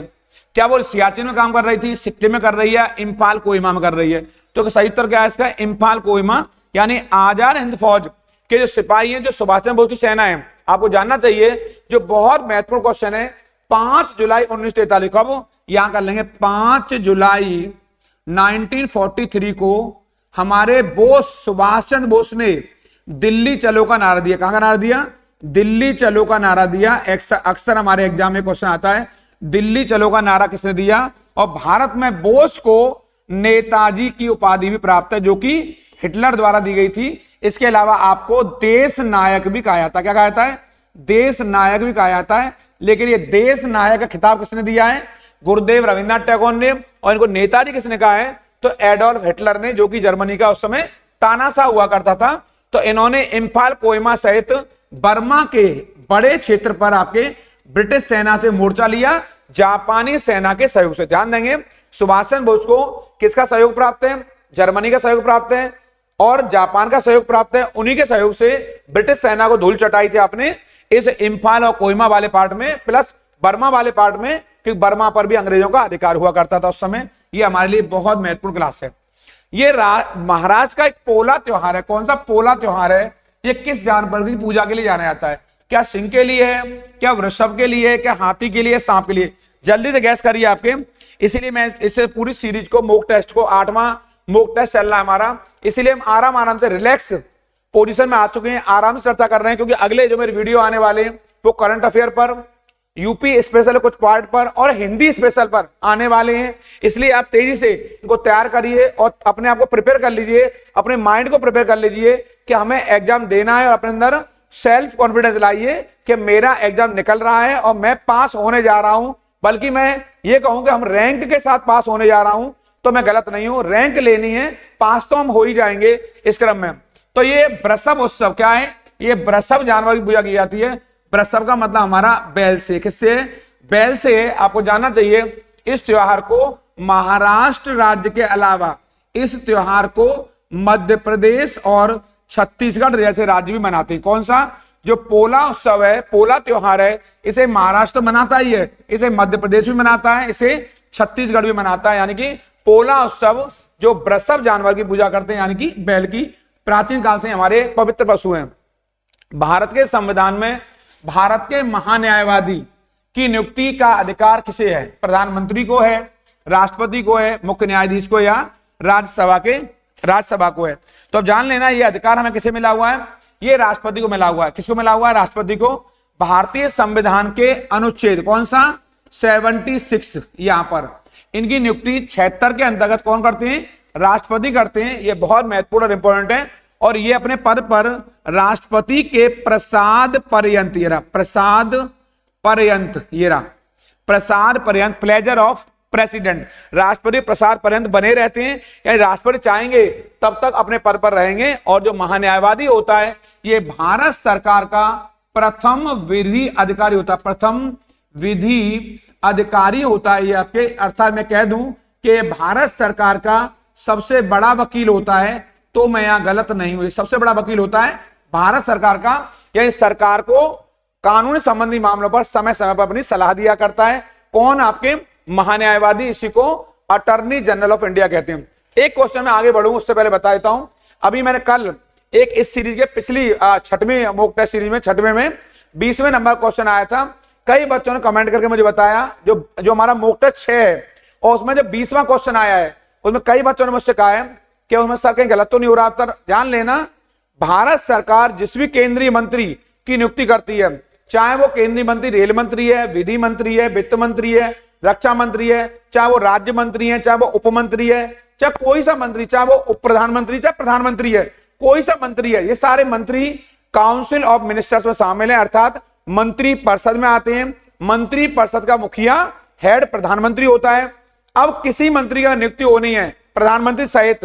क्या वो सियाचिन में काम कर रही थी? सिक्किम में कर रही है, इम्फाल कोहिमा में कर रही है? तो सही उत्तर क्या है इसका? इम्फाल कोहिमा, यानी आजाद हिंद फौज के जो सिपाही हैं, जो सुभाष चंद्र बोस की सेना है। आपको जानना चाहिए, जो बहुत महत्वपूर्ण क्वेश्चन है, 5 जुलाई 1943 कब? यहां कर लेंगे 5 जुलाई 1943 को हमारे बोस सुभाष चंद्र बोस ने दिल्ली चलो का नारा दिया। कहां का नारा दिया? दिल्ली चलो का नारा दिया। अक्सर हमारे एग्जाम में क्वेश्चन आता है, दिल्ली चलो का नारा किसने दिया? और भारत में बोस को नेताजी की उपाधि भी प्राप्त है, जो कि हिटलर द्वारा दी गई थी। इसके अलावा आपको देश नायक भी कहा जाता है। क्या कहा जाता है? देश नायक भी कहा जाता है। लेकिन ये देश नायक का खिताब किसने दिया है? गुरुदेव रविन्द्रनाथ टैगोर ने। और इनको नेताजी किसने कहा है? तो एडोल्फ हिटलर ने, जो कि जर्मनी का उस समय तानाशाह हुआ करता था। तो इन्होंने इम्फाल कोहिमा सहित बर्मा के बड़े क्षेत्र पर आपके ब्रिटिश सेना से मोर्चा लिया, जापानी सेना के सहयोग से। ध्यान देंगे, सुभाष चंद्र बोस को किसका सहयोग प्राप्त है? जर्मनी का सहयोग प्राप्त है, और जापान का सहयोग प्राप्त है। उन्हीं के सहयोग से ब्रिटिश सेना को धूल चटाई थी आपने इस इम्फाल और कोहिमा वाले पार्ट में, प्लस बर्मा वाले पार्ट में, क्योंकि बर्मा पर भी अंग्रेजों का अधिकार हुआ करता था उस समय। ये हमारे लिए बहुत महत्वपूर्ण क्लास है। ये महाराज का एक पोला त्योहार है। कौन सा पोला त्योहार है? ये किस जानवर की पूजा के लिए जाना जाता है? क्या सिंह के लिए है, क्या वृषभ के लिए, क्या हाथी के लिए, सांप के लिए? जल्दी से गैस करिए आपके। इसीलिए मैं इसे पूरी सीरीज को, मॉक टेस्ट को, 8वां मॉक टेस्ट चल रहा है हमारा, इसीलिए हम आराम से रिलैक्स पोजीशन में आ चुके हैं, आराम से चर्चा कर रहे हैं। क्योंकि अगले जो मेरे वीडियो आने वाले हैं वो करंट अफेयर पर, यूपी स्पेशल कुछ पार्ट पर, और हिंदी स्पेशल पर आने वाले हैं। इसलिए आप तेजी से इनको तैयार करिए और अपने आप को प्रिपेयर कर लीजिए, अपने माइंड को प्रिपेयर कर लीजिए कि हमें एग्जाम देना है, और अपने अंदर सेल्फ कॉन्फिडेंस लाइए कि मेरा एग्जाम निकल रहा है और मैं पास होने जा रहा हूं। बल्कि मैं ये कहूं कि हम रैंक के साथ पास होने जा रहा हूं, तो मैं गलत नहीं हूं। रैंक लेनी है, पास तो हम हो ही जाएंगे इस क्रम में। तो ये वृषभ उत्सव क्या है? ये वृषभ जानवर की पूजा की जाती है। वृषभ का मतलब हमारा बैल से। किससे? बैल से। आपको जानना चाहिए, इस त्योहार को महाराष्ट्र राज्य के अलावा इस त्योहार को मध्य प्रदेश और छत्तीसगढ़ जैसे राज्य भी मनाते हैं। कौन सा? जो पोला उत्सव है, पोला त्योहार है, इसे महाराष्ट्र मनाता ही है, इसे मध्य प्रदेश भी मनाता है, इसे छत्तीसगढ़ भी मनाता है। यानी कि पोला उत्सव जो वृषभ जानवर की पूजा करते हैं, यानी कि बैल की, प्राचीन काल से हमारे पवित्र पशु हैं। भारत के संविधान में भारत के महान्यायवादी की नियुक्ति का अधिकार किसे है? प्रधानमंत्री को है, राष्ट्रपति को है, मुख्य न्यायाधीश को, या राज्यसभा को है? तो अब जान लेना ये अधिकार हमें किसे मिला हुआ है? ये राष्ट्रपति को मिला हुआ है। किसको मिला हुआ है? राष्ट्रपति को। भारतीय संविधान के अनुच्छेद कौन सा? 76 यहां पर इनकी नियुक्ति 76 के अंतर्गत कौन करते हैं? राष्ट्रपति करते हैं। ये बहुत महत्वपूर्ण और इंपॉर्टेंट है। और ये अपने पद पर राष्ट्रपति के प्रसाद पर्यंत, ये रहा प्रसाद पर्यंत, ये रहा प्रसाद पर्यंत, प्लेजर ऑफ प्रेसिडेंट, राष्ट्रपति प्रसाद पर्यंत बने रहते हैं। यानी राष्ट्रपति चाहेंगे तब तक अपने पद पर रहेंगे। और जो महान्यायवादी होता है ये भारत सरकार का प्रथम विधि अधिकारी होता है, प्रथम विधि अधिकारी होता है ये आपके, अर्थात मैं कह दूं कि भारत सरकार का सबसे बड़ा वकील होता है। तो मैं यहां गलत नहीं हुई, सबसे बड़ा वकील होता है भारत सरकार का। यानी सरकार को कानून संबंधी मामलों पर समय समय पर अपनी सलाह दिया करता है। कौन? आपके महान्यायवादी, इसी को अटॉर्नी जनरल ऑफ इंडिया कहते हैं। एक क्वेश्चन में आगे बढ़ूं उससे पहले बता देता हूं, अभी मैंने कल एक इस सीरीज के पिछली 6वीं मॉक टेस्ट सीरीज में 6वें में 20वें नंबर क्वेश्चन आया था। कई बच्चों ने कमेंट करके मुझे बताया जो हमारा मॉक टेस्ट 6 है और उसमें जो 20वां क्वेश्चन आया है उसमें कई बच्चों ने मुझसे कहा है कि उसमें सर कहीं गलत तो नहीं हो रहा। तो जान लेना, भारत सरकार जिस भी केंद्रीय मंत्री की नियुक्ति करती है, चाहे वो केंद्रीय मंत्री रेल मंत्री है, विधि मंत्री है, वित्त मंत्री है, रक्षा मंत्री है, चाहे वो राज्य मंत्री है, चाहे वो उप मंत्री है, चाहे कोई सा मंत्री, चाहे वो उप प्रधानमंत्री, चाहे प्रधानमंत्री है, कोई सा मंत्री है, ये सारे मंत्री काउंसिल ऑफ मिनिस्टर्स में शामिल है, अर्थात मंत्री परिषद में आते हैं। मंत्री परिषद का मुखिया हेड प्रधानमंत्री होता है। अब किसी मंत्री का नियुक्ति होनी है प्रधानमंत्री सहित,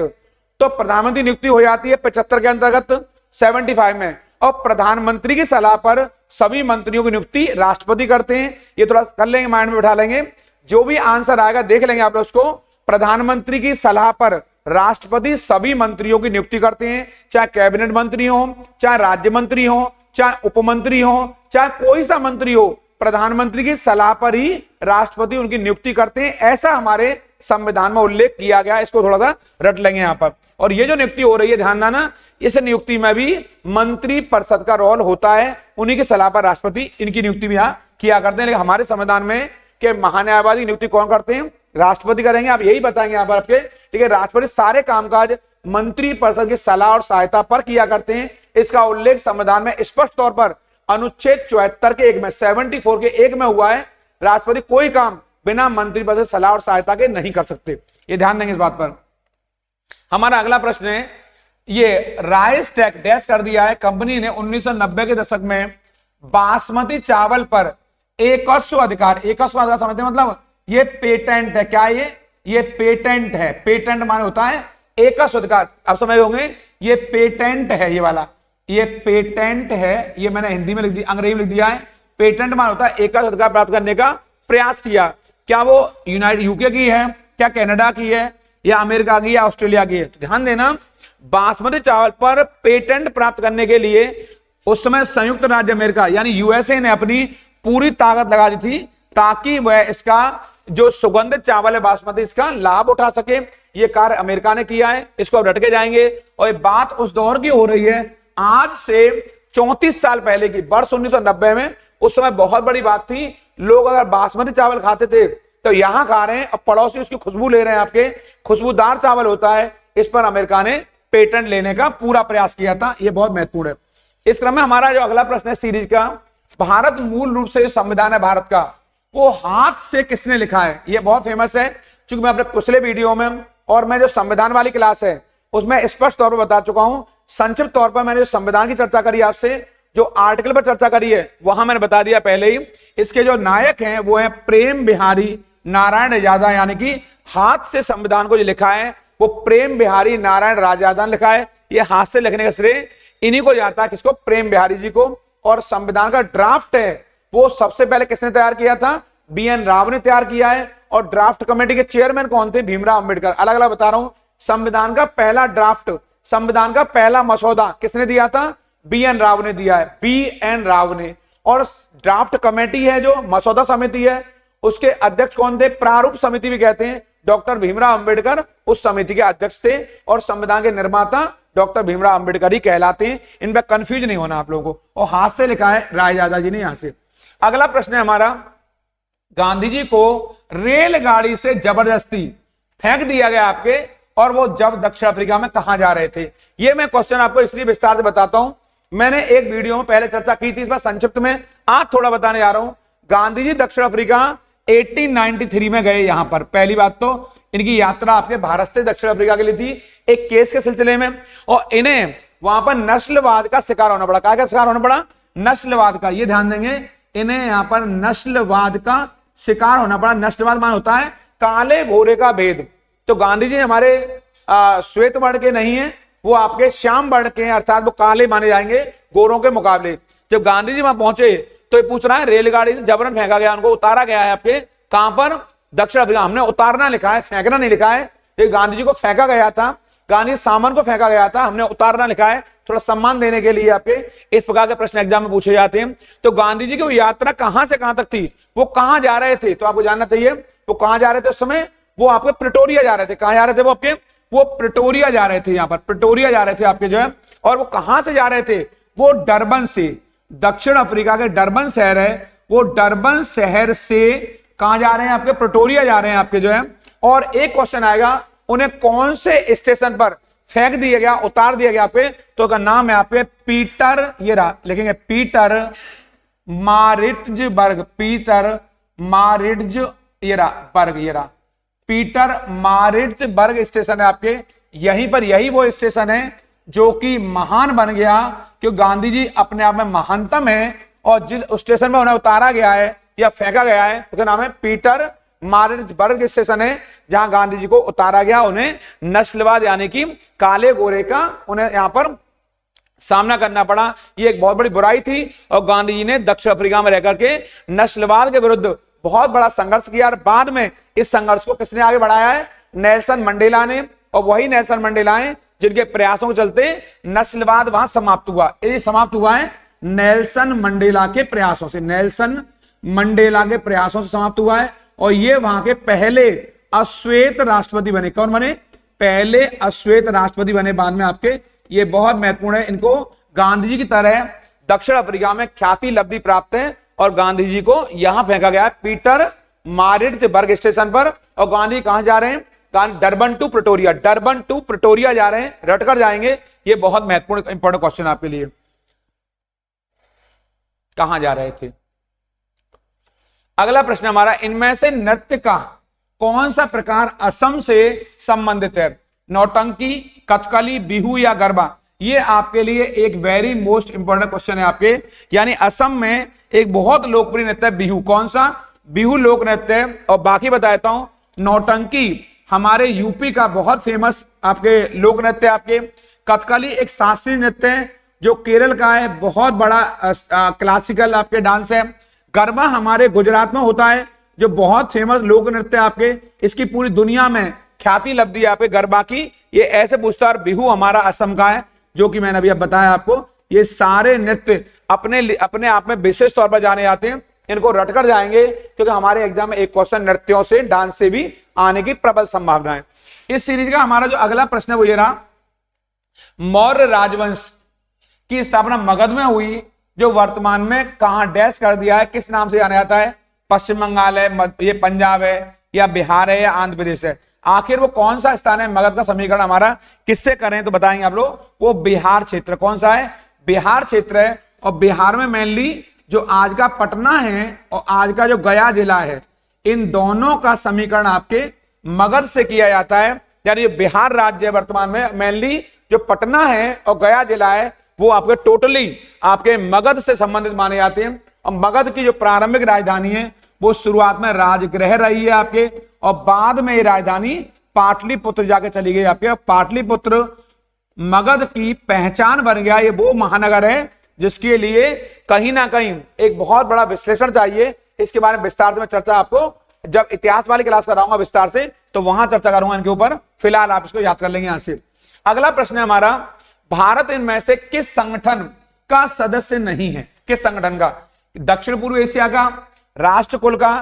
तो प्रधानमंत्री नियुक्ति हो जाती है 75 के अंतर्गत 75 में, और प्रधानमंत्री की सलाह पर सभी मंत्रियों की नियुक्ति राष्ट्रपति करते हैं। ये थोड़ा कर लेंगे, माइंड में बिठा लेंगे, जो भी आंसर आएगा देख लेंगे आप लोग उसको। प्रधानमंत्री की सलाह पर राष्ट्रपति सभी मंत्रियों की नियुक्ति करते हैं, चाहे कैबिनेट मंत्री हो, चाहे राज्य मंत्री हो, चाहे उपमंत्री हो, चाहे कोई सा मंत्री हो, प्रधानमंत्री की सलाह पर ही राष्ट्रपति उनकी नियुक्ति करते हैं। ऐसा हमारे संविधान में उल्लेख किया गया, इसको थोड़ा सा रट लेंगे यहां पर। और ये जो नियुक्ति हो रही है, ध्यान देना, इस नियुक्ति में भी मंत्री परिषद का रोल होता है, उन्हीं की सलाह पर राष्ट्रपति इनकी नियुक्ति भी यहाँ किया करते हैं। लेकिन हमारे संविधान में कि महान्यायवादी नियुक्ति कौन करते हैं? राष्ट्रपति करेंगे। आप यही बताएंगे यहाँ पर आपके, ठीक है, राष्ट्रपति सारे कामकाज मंत्री परिषद की सलाह और सहायता पर किया करते हैं। इसका उल्लेख संविधान में स्पष्ट तौर पर अनुच्छेद 74 के 1 में, 74 के 1 में हुआ है। राष्ट्रपति कोई काम बिना मंत्री परिषद सलाह और सहायता के नहीं कर सकते, ये ध्यान देंगे इस बात पर। हमारा अगला प्रश्न है, ये राइस टैक्स डैश कर दिया है कंपनी ने 1990 के दशक में बासमती चावल पर एकस्व अधिकार, एकस्व अधिकार समझते हैं, मतलब ये पेटेंट है। क्या ये पेटेंट है। पेटेंट माने होता है एकस्व अधिकार, आप समझ होंगे, ये पेटेंट है, ये वाला ये पेटेंट है। ये मैंने हिंदी में लिख दिया, अंग्रेजी में लिख दिया है। पेटेंट माने होता है एकस्व अधिकार प्राप्त करने का प्रयास किया। क्या वो यूके की है, क्या कनाडा की है, या अमेरिका की, या ऑस्ट्रेलिया की है? तो ध्यान देना, बासमती चावल पर पेटेंट प्राप्त करने के लिए उस समय संयुक्त राज्य अमेरिका यानी यूएसए ने अपनी पूरी ताकत लगा दी थी ताकि वह इसका जो सुगंधित चावल है बासमती, इसका लाभ उठा सके। ये कार्य अमेरिका ने किया है, इसको अब रट के जाएंगे। और ये बात उस दौर की हो रही है, आज से 34 साल पहले की, वर्ष 1990 में। उस समय बहुत बड़ी बात थी, लोग अगर बासमती चावल खाते थे तो यहां खा रहे हैं, अब पड़ोसी उसकी खुशबू ले रहे हैं, आपके खुशबूदार चावल होता है। इस पर अमेरिका ने पेटेंट लेने का पूरा प्रयास किया था, यह बहुत महत्वपूर्ण है। इस क्रम में हमारा जो अगला प्रश्न है सीरीज का, भारत मूल रूप से संविधान है भारत का, वो हाथ से किसने लिखा है? ये बहुत फेमस है, क्योंकि मैं अपने पिछले वीडियो में और मैं जो संविधान वाली क्लास है उसमें स्पष्ट तौर पर बता चुका हूं। संक्षिप्त तौर पर मैंने जो संविधान की चर्चा करी आपसे, जो आर्टिकल पर चर्चा करी है, वहां मैंने बता दिया पहले ही। इसके जो नायक हैं वो है प्रेम बिहारी नारायण राजादा, यानी कि हाथ से संविधान को जो लिखा है वो प्रेम बिहारी नारायण राजादा ने लिखा है। ये हाथ से लिखने का श्रेय इन्हीं को जाता है, किसको? प्रेम बिहारी जी को। और संविधान का ड्राफ्ट है वो सबसे पहले किसने तैयार किया था? BN राव ने तैयार किया है। और ड्राफ्ट कमेटी के चेयरमैन कौन थे? भीमराव अंबेडकर। अलग अलग बता रहा हूं, संविधान का पहला ड्राफ्ट, संविधान का पहला मसौदा किसने दिया था? BN राव ने दिया है, BN राव ने। और ड्राफ्ट कमेटी है जो मसौदा समिति है, उसके अध्यक्ष कौन थे? प्रारूप समिति भी कहते हैं, डॉक्टर भीमराव अंबेडकर उस समिति के अध्यक्ष थे। और संविधान के निर्माता डॉक्टर भीमराव अंबेडकर ही कहलाते हैं। इन पर कंफ्यूज नहीं होना आप लोगों को। और हाथ से लिखा है रायजादा जी ने यहां से। अगला प्रश्न है हमारा, गांधी जी को रेलगाड़ी से जबरदस्ती फेंक दिया गया आपके, और वो जब दक्षिण अफ्रीका में कहां जा रहे थे। ये मैं क्वेश्चन आपको इसलिए विस्तार से बताता हूं, मैंने एक वीडियो में पहले चर्चा की थी, इस बार संक्षिप्त में आज थोड़ा बताने जा रहा हूं। गांधी जी दक्षिण अफ्रीका 1893 में गए। यहां पर पहली बात तो इनकी यात्रा आपके भारत से दक्षिण अफ्रीका के लिए थी, एक केस के सिलसिले में, और इन्हें वहां पर नस्लवाद का शिकार होना पड़ा। क्या शिकार होना पड़ा? नस्लवाद का। ये ध्यान देंगे, इन्हें यहां पर नस्लवाद का शिकार होना पड़ा। नस्लवाद मान होता है काले गोरे का भेद। तो गांधी जी हमारे श्वेत वर्ण के नहीं है, वो आपके श्याम वर्ण के हैं, अर्थात वो काले माने जाएंगे गोरों के मुकाबले। जब गांधी जी वहां पहुंचे तो ये पूछ रहा है, रेलगाड़ी से जबरन फेंका गया, उनको उतारा गया है आपके कहां पर? दक्षिण अफ्रीका। हमने उतारना लिखा है, फेंकना नहीं लिखा है। तो गांधी जी को फेंका गया था, गांधी सामान को फेंका गया था, हमने उतारना लिखा है, थोड़ा सम्मान देने के लिए आपके इस प्रकार के प्रश्न एग्जाम में पूछे जाते हैं। तो गांधी जी की वो यात्रा कहां से कहां तक थी, वो कहां जा रहे थे, तो आपको जानना चाहिए वो कहां जा रहे थे उस समय। वो आपके प्रिटोरिया जा रहे थे। कहां जा रहे थे वो आपके? वो प्रिटोरिया जा रहे थे, यहां पर प्रिटोरिया जा रहे थे आपके जो है। और वो कहां से जा रहे थे? वो डरबन से, दक्षिण अफ्रीका के डरबन शहर है, वो डरबन शहर से कहां जा रहे हैं आपके? प्रिटोरिया जा रहे हैं आपके जो है। और एक क्वेश्चन आएगा, उन्हें कौन से स्टेशन पर फेंक दिया गया, उतार दिया गया आपके? तो का नाम है आपके पीटर, ये रहा, लिखेंगे पीटर मारिट्जबर्ग, पीटर मारिट्ज, ये रहा बर्ग, ये रहा पीटर मारिट्जबर्ग स्टेशन है आपके। यहीं पर, यही वो स्टेशन है जो कि महान बन गया, क्योंकि गांधी जी अपने आप में महानतम है, और जिस स्टेशन में उन्हें उतारा गया है या फेंका गया है उसका नाम है पीटर मारिट्जबर्ग स्टेशन है, जहां गांधी जी को उतारा गया। उन्हें नस्लवाद यानी कि काले गोरे का उन्हें यहां पर सामना करना पड़ा। ये एक बहुत बड़ी बुराई थी, और गांधी जी ने दक्षिण अफ्रीका में रहकर के नस्लवाद के विरुद्ध बहुत बड़ा संघर्ष किया। और बाद में इस संघर्ष को किसने आगे बढ़ाया है? नेल्सन मंडेला ने। और वही नेल्सन मंडेला है जिनके प्रयासों के चलते नस्लवाद वहां समाप्त हुआ। ये समाप्त हुआ है नेल्सन मंडेला के प्रयासों से, नेल्सन मंडेला के प्रयासों से समाप्त हुआ है। और ये वहां के पहले अश्वेत राष्ट्रपति बने। कौन बने? पहले अश्वेत राष्ट्रपति बने बाद में आपके। ये बहुत महत्वपूर्ण है, इनको गांधी जी की तरह दक्षिण अफ्रीका में ख्याति लब्धि प्राप्त है, और गांधी जी को यहां फेंका गया है पीटर मारिट्जबर्ग स्टेशन पर। और गांधी कहां जा रहे हैं? Durban to Pretoria, Durban to Pretoria जा रहे हैं, रटकर जाएंगे। ये बहुत महत्वपूर्ण इंपॉर्टेंट क्वेश्चन आपके लिए, कहां जा रहे थे। अगला प्रश्न हमारा, इनमें से नृत्य का कौन सा प्रकार असम से संबंधित है? नौटंकी, कथकली, बिहू या गरबा? ये आपके लिए एक वेरी मोस्ट इंपॉर्टेंट क्वेश्चन है आपके। यानी असम में एक बहुत लोकप्रिय नृत्य है बिहू। कौन सा? बिहू लोक नृत्य है। और बाकी बताता हूं, नौटंकी हमारे यूपी का बहुत फेमस आपके लोक नृत्य आपके। कथकली एक शास्त्रीय नृत्य है जो केरल का है, बहुत बड़ा क्लासिकल आपके डांस है। गरबा हमारे गुजरात में होता है, जो बहुत फेमस लोक नृत्य आपके, इसकी पूरी दुनिया में ख्याति लब्धि है आपके गरबा की। ये ऐसे पूछता है। बिहू हमारा असम का है, जो कि मैंने अभी अब बताया आपको। ये सारे नृत्य अपने आप में विशेष तौर पर जाने जाते हैं, इनको रटकर जाएंगे, क्योंकि हमारे एग्जाम में एक क्वेश्चन नृत्यों से, डांस से भी आने की प्रबल संभावना है। इस सीरीज का हमारा जो अगला प्रश्न है वो ये रहा, मौर्य राजवंश की स्थापना मगध में हुई, जो वर्तमान में कहां डैश कर दिया है, किस नाम से जाना जाता है? पश्चिम बंगाल है, ये पंजाब है, या बिहार है, या आंध्र प्रदेश है? आखिर वो कौन सा स्थान है? मगध का समीकरण हमारा किससे करें तो बताएंगे आप लोग। वो बिहार क्षेत्र। कौन सा है? बिहार क्षेत्र है। और बिहार में मेनली जो आज का पटना है और आज का जो गया जिला है, इन दोनों का समीकरण आपके मगध से किया जाता है। यानी बिहार राज्य वर्तमान में मेनली जो पटना है और गया जिला है, वो आपके टोटली आपके मगध से संबंधित माने जाते हैं। और मगध की जो प्रारंभिक राजधानी है वो शुरुआत में राजगृह रही है आपके, और बाद में ये राजधानी पाटलिपुत्र जाके चली गई आपके। पाटलिपुत्र मगध की पहचान बन गया। ये वो महानगर है जिसके लिए कहीं ना कहीं एक बहुत बड़ा विश्लेषण चाहिए। इसके बारे में विस्तार में चर्चा आपको जब इतिहास वाली क्लास कराऊंगा विस्तार से, तो वहां चर्चा करूंगा इनके ऊपर। फिलहाल आप इसको याद कर लेंगे यहां से। अगला प्रश्न है हमारा, भारत इनमें से किस संगठन का सदस्य नहीं है? किस संगठन का? दक्षिण पूर्व एशिया का, राष्ट्रकुल का,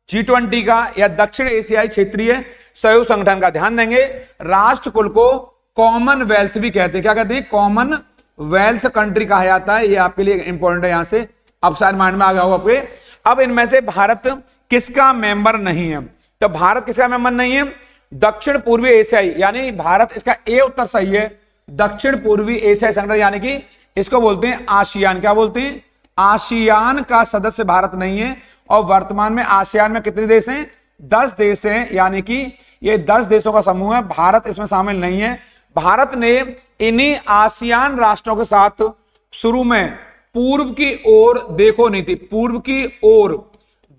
G20 का, या दक्षिण एशियाई क्षेत्रीय सहयोग संगठन का? ध्यान देंगे, राष्ट्रकुल को कॉमनवेल्थ भी कहते हैं। क्या कहते हैं? कॉमनवेल्थ कंट्री कहा जाता है। ये आपके लिए इंपॉर्टेंट है, यहां से अब शायद माइंड में आ गया होगा आपके। अब इनमें से भारत किसका मेंबर नहीं है? तो भारत किसका मेंबर नहीं है? दक्षिण पूर्वी एशियाई, यानी भारत, इसका ए उत्तर सही है। दक्षिण पूर्वी एशियाई संगठन यानी कि इसको बोलते हैं आसियान। क्या बोलते हैं? आसियान का सदस्य भारत नहीं है। और वर्तमान में आसियान में कितने देश हैं? 10 देश हैं, यानी कि ये 10 देशों का समूह है, भारत इसमें शामिल नहीं है। भारत ने इन्हीं आसियान राष्ट्रों के साथ शुरू में पूर्व की ओर देखो नीति, पूर्व की ओर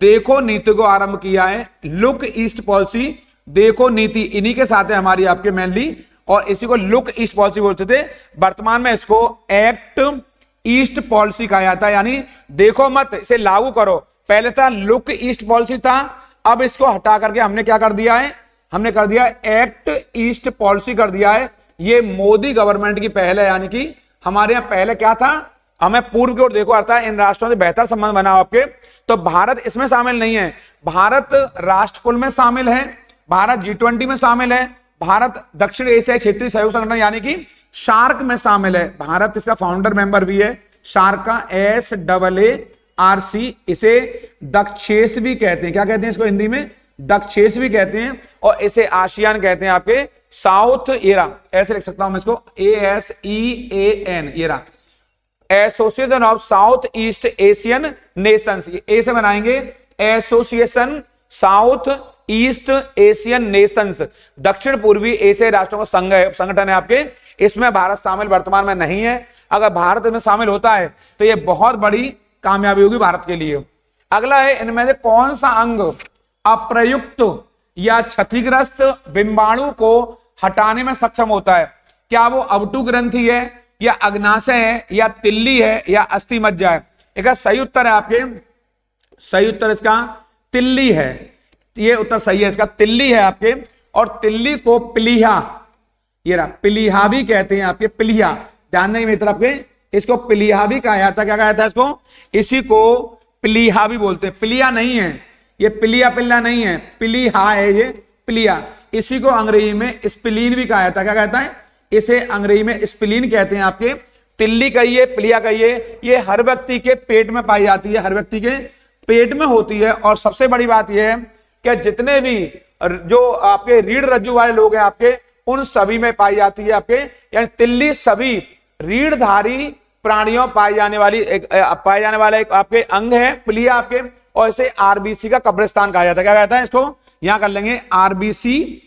देखो नीति को आरंभ किया है। लुक ईस्ट पॉलिसी, देखो नीति इन्हीं के साथ है हमारी आपके मेनली, और इसी को लुक ईस्ट पॉलिसी बोलते थे। वर्तमान में इसको एक्ट ईस्ट पॉलिसी कहा जाता है, यानी देखो मत, इसे लागू करो। पहले था लुक ईस्ट पॉलिसी था, अब इसको हटा करके हमने क्या कर दिया है? हमने कर दिया एक्ट ईस्ट पॉलिसी कर दिया है। ये मोदी गवर्नमेंट की पहल है, यानी कि हमारे यहां पहले क्या था? हमें पूर्व की ओर देखो आता है, इन राष्ट्रों से बेहतर संबंध बनाओ आपके। तो भारत इसमें शामिल नहीं है। भारत राष्ट्रकुल में शामिल है, भारत G20 में शामिल है, भारत दक्षिण एशियाई क्षेत्रीय सहयोग संगठन यानी कि शार्क में शामिल है। भारत इसका फाउंडर मेंबर भी है, शार्क का, SAARC। इसे दक्षेस भी कहते हैं। क्या कहते हैं इसको हिंदी में? दक्षेस भी कहते हैं। और इसे आसियान कहते हैं आपके, साउथ एरा, ऐसे लिख सकता हूं मैं इसको, ASEAN, एरा, Association of South East Asian Nations. A से बनाएंगे Association South East Asian Nations, दक्षिण पूर्वी एशियाई राष्ट्रों का संगठन है आपके। इसमें भारत शामिल वर्तमान में नहीं है। अगर भारत में शामिल होता है तो यह बहुत बड़ी कामयाबी होगी भारत के लिए। अगला है, इनमें से कौन सा अंग अप्रयुक्त या क्षतिग्रस्त बिंबाणु को हटाने में सक्षम होता है? क्या वो अवटु ग्रंथि है, या अग्नाशय है, या तिल्ली है, या अस्थि मज्जा है? इसका सही उत्तर है आपके, सही उत्तर इसका तिल्ली है। ये उत्तर सही है इसका, तिल्ली है आपके। और तिल्ली को प्लीहा, ये रहा, प्लीहा भी कहते हैं आपके, प्लीहा, ध्यान देंगे मेरी तरफ के, इसको प्लीहा भी कहा जाता है। क्या कहा जाता है इसको? इसी को प्लीहा भी बोलते हैं। प्लिया नहीं है ये, प्लिया पिल्ला नहीं है, प्लीहा है ये, प्लिया। इसी को अंग्रेजी में स्प्लीन भी कहा जाता है। क्या कहता है? इसे अंग्रेजी में स्प्लीन कहते हैं आपके। तिल्ली कहिए, प्लिया कहिए, ये हर व्यक्ति के पेट में पाई जाती है, हर व्यक्ति के पेट में होती है। और सबसे बड़ी बात यह है कि जितने भी जो आपके रीढ़ रज्जु वाले लोग हैं आपके, उन सभी में पाई जाती है आपके। यानी तिल्ली सभी रीढ़धारी प्राणियों पाई जाने वाला एक आपके अंग है, प्लिया आपके। और इसे आरबीसी का कब्रिस्तान कहा जाता है। क्या कहता है इसको? यहां कर लेंगे आरबीसी,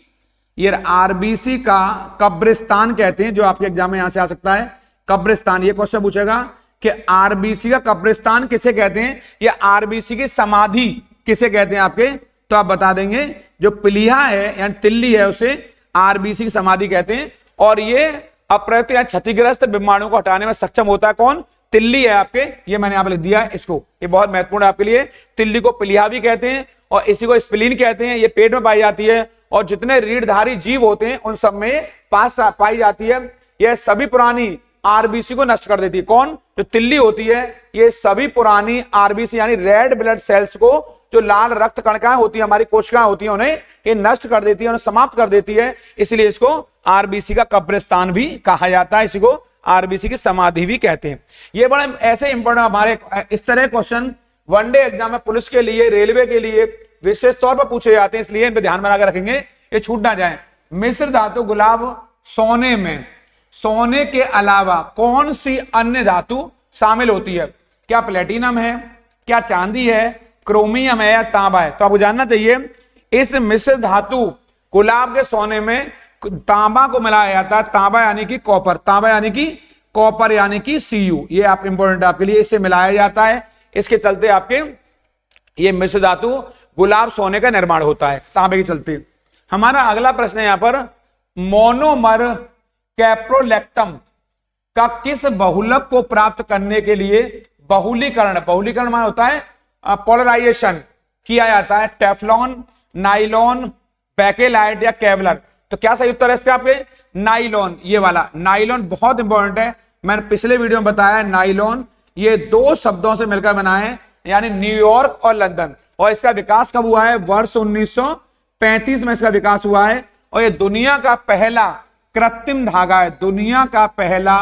ये आरबीसी का कब्रिस्तान कहते हैं, जो आपके एग्जाम में यहां से आ सकता है, कब्रिस्तान। ये क्वेश्चन पूछेगा कि आरबीसी का कब्रिस्तान किसे कहते हैं, या आरबीसी की समाधि किसे कहते हैं आपके? तो आप बता देंगे, जो प्लीहा है यानी तिल्ली है उसे आरबीसी की समाधि कहते हैं। और ये अप्रयुक्त या क्षतिग्रस्त बिंबाणु को हटाने में सक्षम होता है कौन? तिल्ली है आपके। ये मैंने यहां पर लिख दिया है इसको, ये बहुत महत्वपूर्ण है आपके लिए। तिल्ली को प्लीहा भी कहते हैं और इसी को स्प्लीन कहते हैं। ये पेट में पाई जाती है और जितने रीढ़धारी जीव होते हैं उन सब में पास पाई जाती है। यह सभी पुरानी आरबीसी को नष्ट कर देती है। कौन? जो तिल्ली होती है, ये सभी पुरानी आरबीसी यानी रेड ब्लड सेल्स को, जो लाल रक्त कणिकाएं होती है, हमारी कोशिकाएं होती है, उन्हें ये नष्ट कर देती है, उन्हें समाप्त कर देती है। इसलिए इसको आरबीसी का कब्रिस्तान भी कहा जाता है, इसी को आरबीसी की समाधि भी कहते हैं। ये बड़े ऐसे इंपॉर्टेंट हमारे इस तरह क्वेश्चन वनडे एग्जाम में पुलिस के लिए, रेलवे के लिए विशेष तौर पर पूछे जाते हैं, इसलिए इन पर ध्यान बनाकर रखेंगे, ये छूट ना जाए। मिश्र धातु गुलाब सोने में, सोने के अलावा कौन सी अन्य धातु शामिल होती है? क्या प्लेटिनम है, क्या चांदी है, क्रोमियम है, या तांबा है? तो आपको जानना चाहिए, इस मिश्र धातु गुलाब के सोने में तांबा को मिलाया जाता है। तांबा यानी कि कॉपर, तांबा यानी कि कॉपर यानी कि Cu, ये आप इंपॉर्टेंट आपके लिए, इससे मिलाया जाता है। इसके चलते आपके ये मिश्र धातु गुलाब सोने का निर्माण होता है तांबे के चलते। हमारा अगला प्रश्न है यहां पर, मोनोमर कैप्रोलैक्टम का किस बहुलक को प्राप्त करने के लिए बहुलीकरण, बहुलीकरण माना होता है पोलराइजेशन, किया जाता है? टेफ्लॉन, नाइलॉन, बैकेलाइट या केवलर? तो क्या सही उत्तर है इसका आपके? नाइलॉन, ये वाला नाइलॉन बहुत इंपॉर्टेंट है। मैंने पिछले वीडियो में बताया, नाइलॉन ये दो शब्दों से मिलकर बना है, यानी न्यूयॉर्क और लंदन। और इसका विकास कब हुआ है? वर्ष 1935 में इसका विकास हुआ है। और ये दुनिया का पहला कृत्रिम धागा है, दुनिया का पहला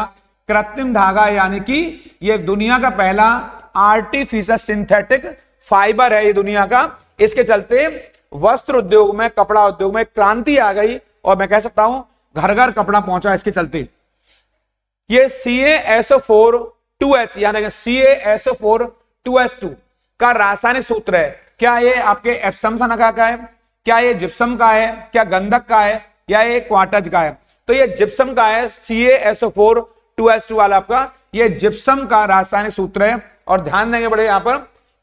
कृत्रिम धागा, यानी कि ये दुनिया का पहला आर्टिफिशियल सिंथेटिक फाइबर है ये दुनिया का। इसके चलते वस्त्र उद्योग में, कपड़ा उद्योग में क्रांति आ गई और मैं कह सकता हूं घर घर कपड़ा पहुंचा इसके चलते। ये CaSO4 2H यानी CaSO4 2H2 का रासायनिक सूत्र है। क्या ये आपके एप्सम संरचना का है, क्या ये जिप्सम का है, क्या गंधक का है, या ये क्वार्टज का है? तो ये जिप्सम का है। CaSO4 2H2 वाला आपका ये जिप्सम का रासायनिक सूत्र है। और ध्यान देंगे बड़े, यहां पर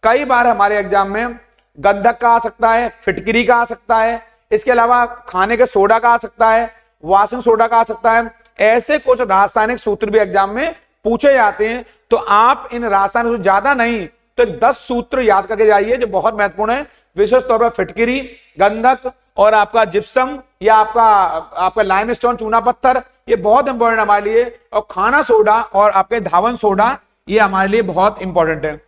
कई बार हमारे एग्जाम में गंधक का आ सकता है, फिटकरी का आ सकता है, इसके अलावा खाने के सोडा का आ सकता है, वाशिंग सोडा का आ सकता है। ऐसे कुछ रासायनिक सूत्र भी एग्जाम में पूछे जाते हैं। तो आप इन रासायनिक सूत्र ज्यादा नहीं तो 10 सूत्र याद करके जाइए जो बहुत महत्वपूर्ण है, विशेष तौर पर फिटकरी, गंधक और आपका जिप्सम या आपका लाइमस्टोन चूना पत्थर, ये बहुत इंपॉर्टेंट हमारे लिए। और खाना सोडा और आपके धावन सोडा ये हमारे लिए बहुत इंपॉर्टेंट है।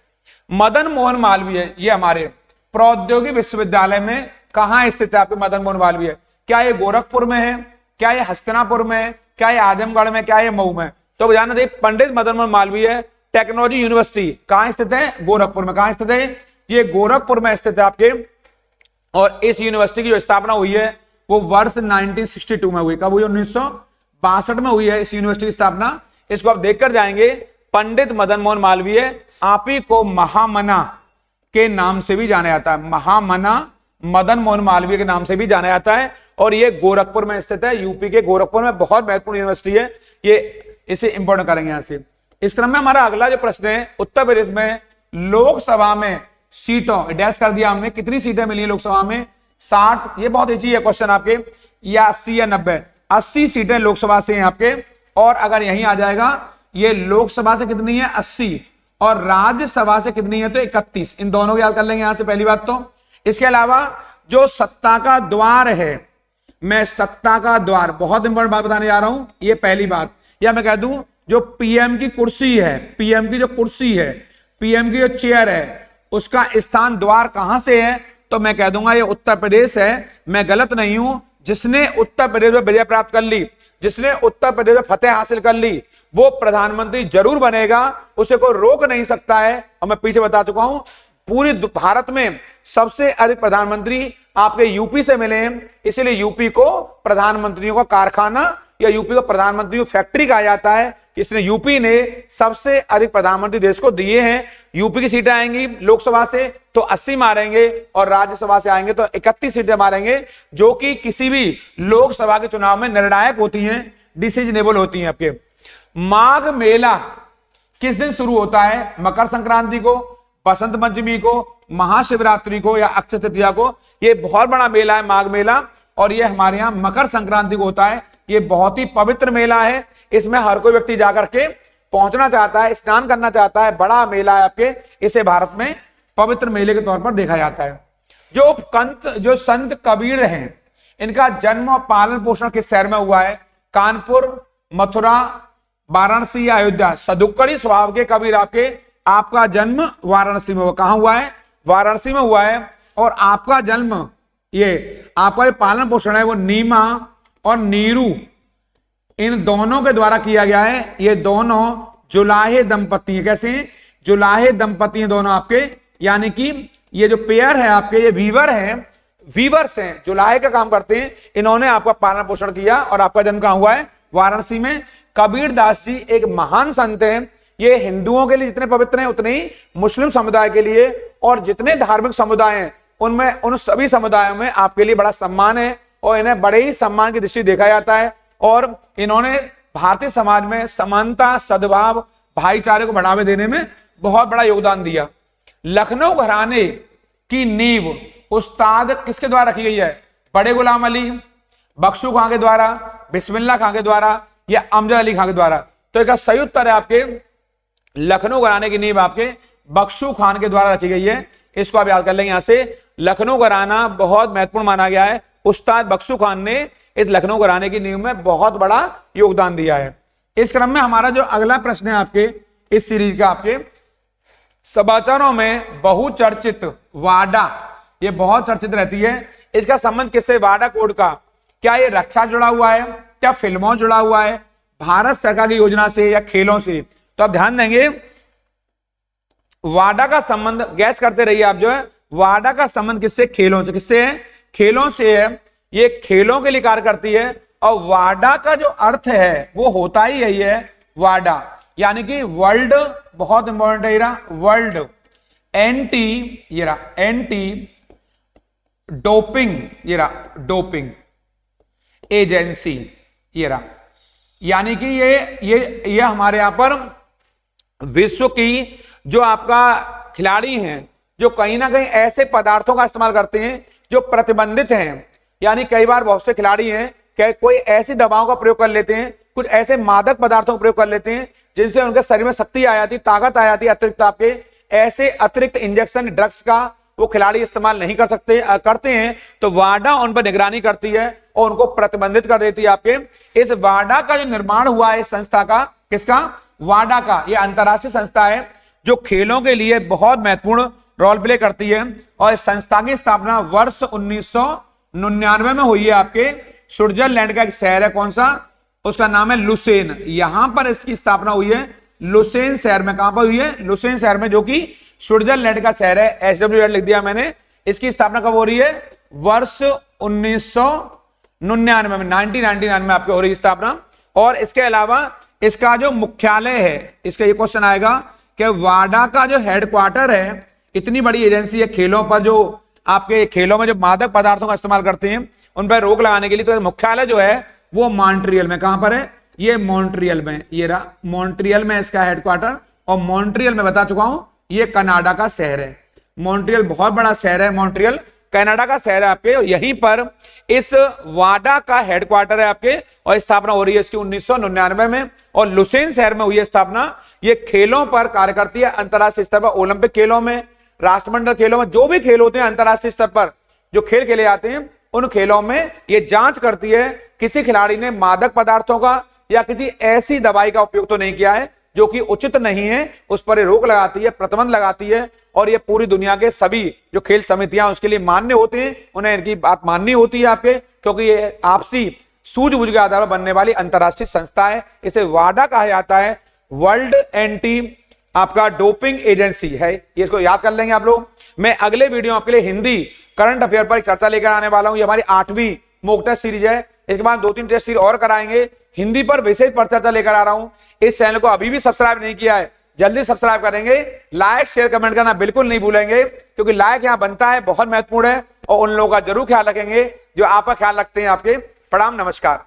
मदन मोहन मालवीय ये हमारे प्रौद्योगिकी विश्वविद्यालय में कहां स्थित है? आपके मदन मोहन मालवीय, क्या ये गोरखपुर में है, क्या ये हस्तिनापुर में है, क्या ये आजमगढ़ में, क्या ये मऊ में? तो जानना चाहिए पंडित मदन मोहन मालवीय टेक्नोलॉजी यूनिवर्सिटी कहां स्थित है? गोरखपुर में। कहां स्थित है? ये गोरखपुर में स्थित है आपके। और इस यूनिवर्सिटी की जो स्थापना हुई है वो वर्ष 1962 में हुई। कब हुई? 1962 में हुई है इस यूनिवर्सिटी की स्थापना। इसको आप देखकर जाएंगे। पंडित मदन मोहन मालवीय आप ही को महामना के नाम से भी जाना जाता है। महामना मदन मोहन मालवीय के नाम से भी जाना जाता है। और ये गोरखपुर में स्थित है, यूपी के गोरखपुर में। बहुत महत्वपूर्ण यूनिवर्सिटी है ये, इसे इंपॉर्टेंट करेंगे यहां से। इस क्रम में हमारा अगला जो प्रश्न है, उत्तर प्रदेश में लोकसभा में सीटों डैश कर दिया हमने, कितनी सीटें मिली है लोकसभा में? 60। ये बहुत इजी है क्वेश्चन आपके, या 80 या 90। 80 सीटें लोकसभा से हैं आपके। और अगर यहीं आ जाएगा, ये लोकसभा से कितनी है? 80, और राज्यसभा से कितनी है? तो 31। इन दोनों को याद कर लेंगे यहां से पहली बात तो। इसके अलावा जो सत्ता का द्वार है, मैं सत्ता का द्वार बहुत इंपॉर्टेंट बात बताने जा रहा हूं, ये पहली बात। या मैं कह दूं जो पीएम की कुर्सी है, पीएम की जो कुर्सी है, पीएम की जो चेयर है, उसका स्थान द्वार कहां से है? तो मैं कह दूंगा ये उत्तर प्रदेश है। मैं गलत नहीं हूं। जिसने उत्तर प्रदेश में विजय प्राप्त कर ली, जिसने उत्तर प्रदेश में फतेह हासिल कर ली, वो प्रधानमंत्री जरूर बनेगा, उसे कोई रोक नहीं सकता है। और मैं पीछे बता चुका हूं, पूरे भारत में सबसे अधिक प्रधानमंत्री आपके यूपी से मिले हैं। इसलिए यूपी को प्रधानमंत्रियों का कारखाना या यूपी को प्रधानमंत्रियों फैक्ट्री कहा जाता है। इसने यूपी ने सबसे अधिक प्रधानमंत्री देश को दिए हैं। यूपी की सीटें आएंगी लोकसभा से तो 80 मारेंगे, और राज्यसभा से आएंगे तो 31 सीटें मारेंगे, जो कि किसी भी लोकसभा के चुनाव में निर्णायक होती हैं, डिसीजनेबल होती हैं आपके। माघ मेला किस दिन शुरू होता है? मकर संक्रांति को, बसंत पंचमी को, महाशिवरात्रि को, या अक्षय तृतीया को। ये बहुत बड़ा मेला है माघ मेला, और ये हमारे यहाँ मकर संक्रांति को होता है। ये बहुत ही पवित्र मेला है। इसमें हर कोई व्यक्ति जाकर के पहुंचना चाहता है, स्नान करना चाहता है। बड़ा मेला है आपके, इसे भारत में पवित्र मेले के तौर पर देखा जाता है। जो संत कबीर हैं, इनका जन्म और पालन पोषण किस शहर में हुआ है? कानपुर, मथुरा, वाराणसी या अयोध्या? सदुक्कड़ी स्वभाव के कबीर आपका जन्म वाराणसी में हुआ। कहां हुआ है? वाराणसी में हुआ है। और आपका जन्म, ये आपका जो पालन पोषण है वो नीमा और नीरू इन दोनों के द्वारा किया गया है। ये दोनों जुलाहे दंपति हैं। कैसे? जुलाहे दंपति हैं दोनों आपके, यानी कि ये जो पेयर है आपके, ये वीवर हैं, वीवर्स हैं, जुलाहे का काम करते हैं। इन्होंने आपका पालन पोषण किया। और आपका जन्म कहां हुआ है? वाराणसी में। कबीर दास जी एक महान संत हैं। ये हिंदुओं के लिए जितने पवित्र हैं उतने ही मुस्लिम समुदाय के लिए, और जितने धार्मिक समुदाय हैं उनमें, उन सभी समुदायों में आपके लिए बड़ा सम्मान है, और इन्हें बड़े ही सम्मान की दृष्टि देखा जाता है। और इन्होंने भारतीय समाज में समानता, सद्भाव, भाईचारे को बढ़ावा देने में बहुत बड़ा योगदान दिया। लखनऊ घराने की नींव उस्ताद किसके द्वारा रखी गई है? बड़े गुलाम अली, बख्शू खां के द्वारा, बिस्मिल्लाह खां के द्वारा, या अमजद अली खां के द्वारा? तो इसका सही उत्तर है आपके लखनऊ घराने की नींव आपके बख्शू खान के द्वारा रखी गई है। इसको आप याद कर लेंगे यहां से। लखनऊ घराना बहुत महत्वपूर्ण माना गया है। उस्ताद बख्शू खान ने इस लखनऊ घराने की नींव में बहुत बड़ा योगदान दिया है। इस क्रम में हमारा जो अगला प्रश्न है आपके इस सीरीज का, आपके समाचारों में बहुचर्चित वाडा, ये बहुत चर्चित रहती है। इसका संबंध किससे? वाडा कोड का। क्या ये रक्षा जुड़ा हुआ है, क्या फिल्मों जुड़ा हुआ है, भारत सरकार की योजना से, या खेलों से? तो आप ध्यान देंगे, वाडा का संबंध गैस करते रहिए आप जो है, वाडा का संबंध किससे? खेलों से। किससे है? खेलों से है। ये खेलों के लिए कार्य करती है। और वाडा का जो अर्थ है वो होता ही यही है, वाडा, यानी कि वर्ल्ड, बहुत इंपॉर्टेंट है ये, वर्ल्ड एंटी, ये रहा एंटी डोपिंग, ये रहा डोपिंग एजेंसी, ये रहा, यानी कि ये हमारे यहां पर विश्व की जो आपका खिलाड़ी हैं जो कहीं ना कहीं ऐसे पदार्थों का इस्तेमाल करते हैं जो प्रतिबंधित हैं, यानी कई बार बहुत से खिलाड़ी हैं कि कोई ऐसी दवाओं का प्रयोग कर लेते हैं, कुछ ऐसे मादक पदार्थों का प्रयोग कर लेते हैं जिनसे उनके शरीर में शक्ति आ जाती, ताकत आ जाती है अतिरिक्त, आपके ऐसे अतिरिक्त इंजेक्शन ड्रग्स का वो खिलाड़ी इस्तेमाल नहीं कर सकते, करते हैं तो वाडा उन पर निगरानी करती है और उनको प्रतिबंधित कर देती है। आपके इस वाडा का जो निर्माण हुआ है संस्था का, किसका? वाडा का। ये अंतरराष्ट्रीय संस्था है जो खेलों के लिए बहुत महत्वपूर्ण रोल प्ले करती है। और इस संस्था की स्थापना वर्ष 1999 में हुई है। आपके स्विट्जरलैंड का एक शहर है, कौन सा? उसका नाम है लुसेन। यहां पर इसकी स्थापना हुई है लुसेन शहर में। कहां पर हुई है? लुसेन शहर में, जो कि स्विट्जरलैंड का शहर है। SWZ लिख दिया मैंने। इसकी स्थापना कब हो रही है? वर्ष 1999 में, 1999 में आपके हो रही स्थापना। और इसके अलावा इसका जो मुख्यालय है, इसका ये क्वेश्चन आएगा कि वाडा का जो हेडक्वार्टर है, इतनी बड़ी एजेंसी है खेलों पर, जो आपके खेलों में जो मादक पदार्थों का इस्तेमाल करते हैं उन पर रोक लगाने के लिए, तो मुख्यालय जो है वो मॉन्ट्रियल में। कहां पर है? ये मॉन्ट्रियल में, ये रहा मॉन्ट्रियल में इसका हेडक्वार्टर। और मॉन्ट्रियल में बता चुका हूं ये कनाडा का शहर है। मॉन्ट्रियल बहुत बड़ा शहर है, मॉन्ट्रियल कनाडा का शहर है आपके। यहीं पर इस वाडा का हेडक्वार्टर है आपके, और स्थापना हो रही है इसकी 1999 में। और लुसेन शहर में हुई है स्थापना। ये खेलों पर कार्य करती है अंतरराष्ट्रीय स्तर पर, ओलंपिक खेलों में, राष्ट्रमंडल खेलों में, जो भी खेल होते हैं अंतरराष्ट्रीय स्तर पर जो खेल खेले जाते हैं उन खेलों में ये जांच करती है किसी खिलाड़ी ने मादक पदार्थों का या किसी ऐसी दवाई का उपयोग तो नहीं किया है जो कि उचित नहीं है, उस पर रोक लगाती है, प्रतिबंध लगाती है। और ये पूरी दुनिया के सभी जो खेल समितियां उसके लिए मान्य होते हैं, उन्हें इनकी बात माननी होती है आपके, क्योंकि ये आपसी सूझबूझ के आधार पर बनने वाली अंतरराष्ट्रीय संस्था है। इसे वाडा कहा जाता है, वर्ल्ड एंटी आपका डोपिंग एजेंसी है। ये इसको याद कर लेंगे आप लोग। मैं अगले वीडियो आपके लिए हिंदी करंट अफेयर पर एक चर्चा लेकर आने वाला हूं। ये हमारी 8वीं मॉक टेस्ट सीरीज है। इसके बाद 2-3 टेस्ट सीरीज और कराएंगे। हिंदी पर विशेष पर चर्चा लेकर आ रहा हूं। इस चैनल को अभी भी सब्सक्राइब नहीं किया है, जल्दी सब्सक्राइब करेंगे। लाइक शेयर कमेंट करना बिल्कुल नहीं भूलेंगे, क्योंकि लाइक यहां बनता है, बहुत महत्वपूर्ण है। और उन लोगों का जरूर ख्याल रखेंगे जो आपका ख्याल रखते हैं। आपके प्रणाम, नमस्कार।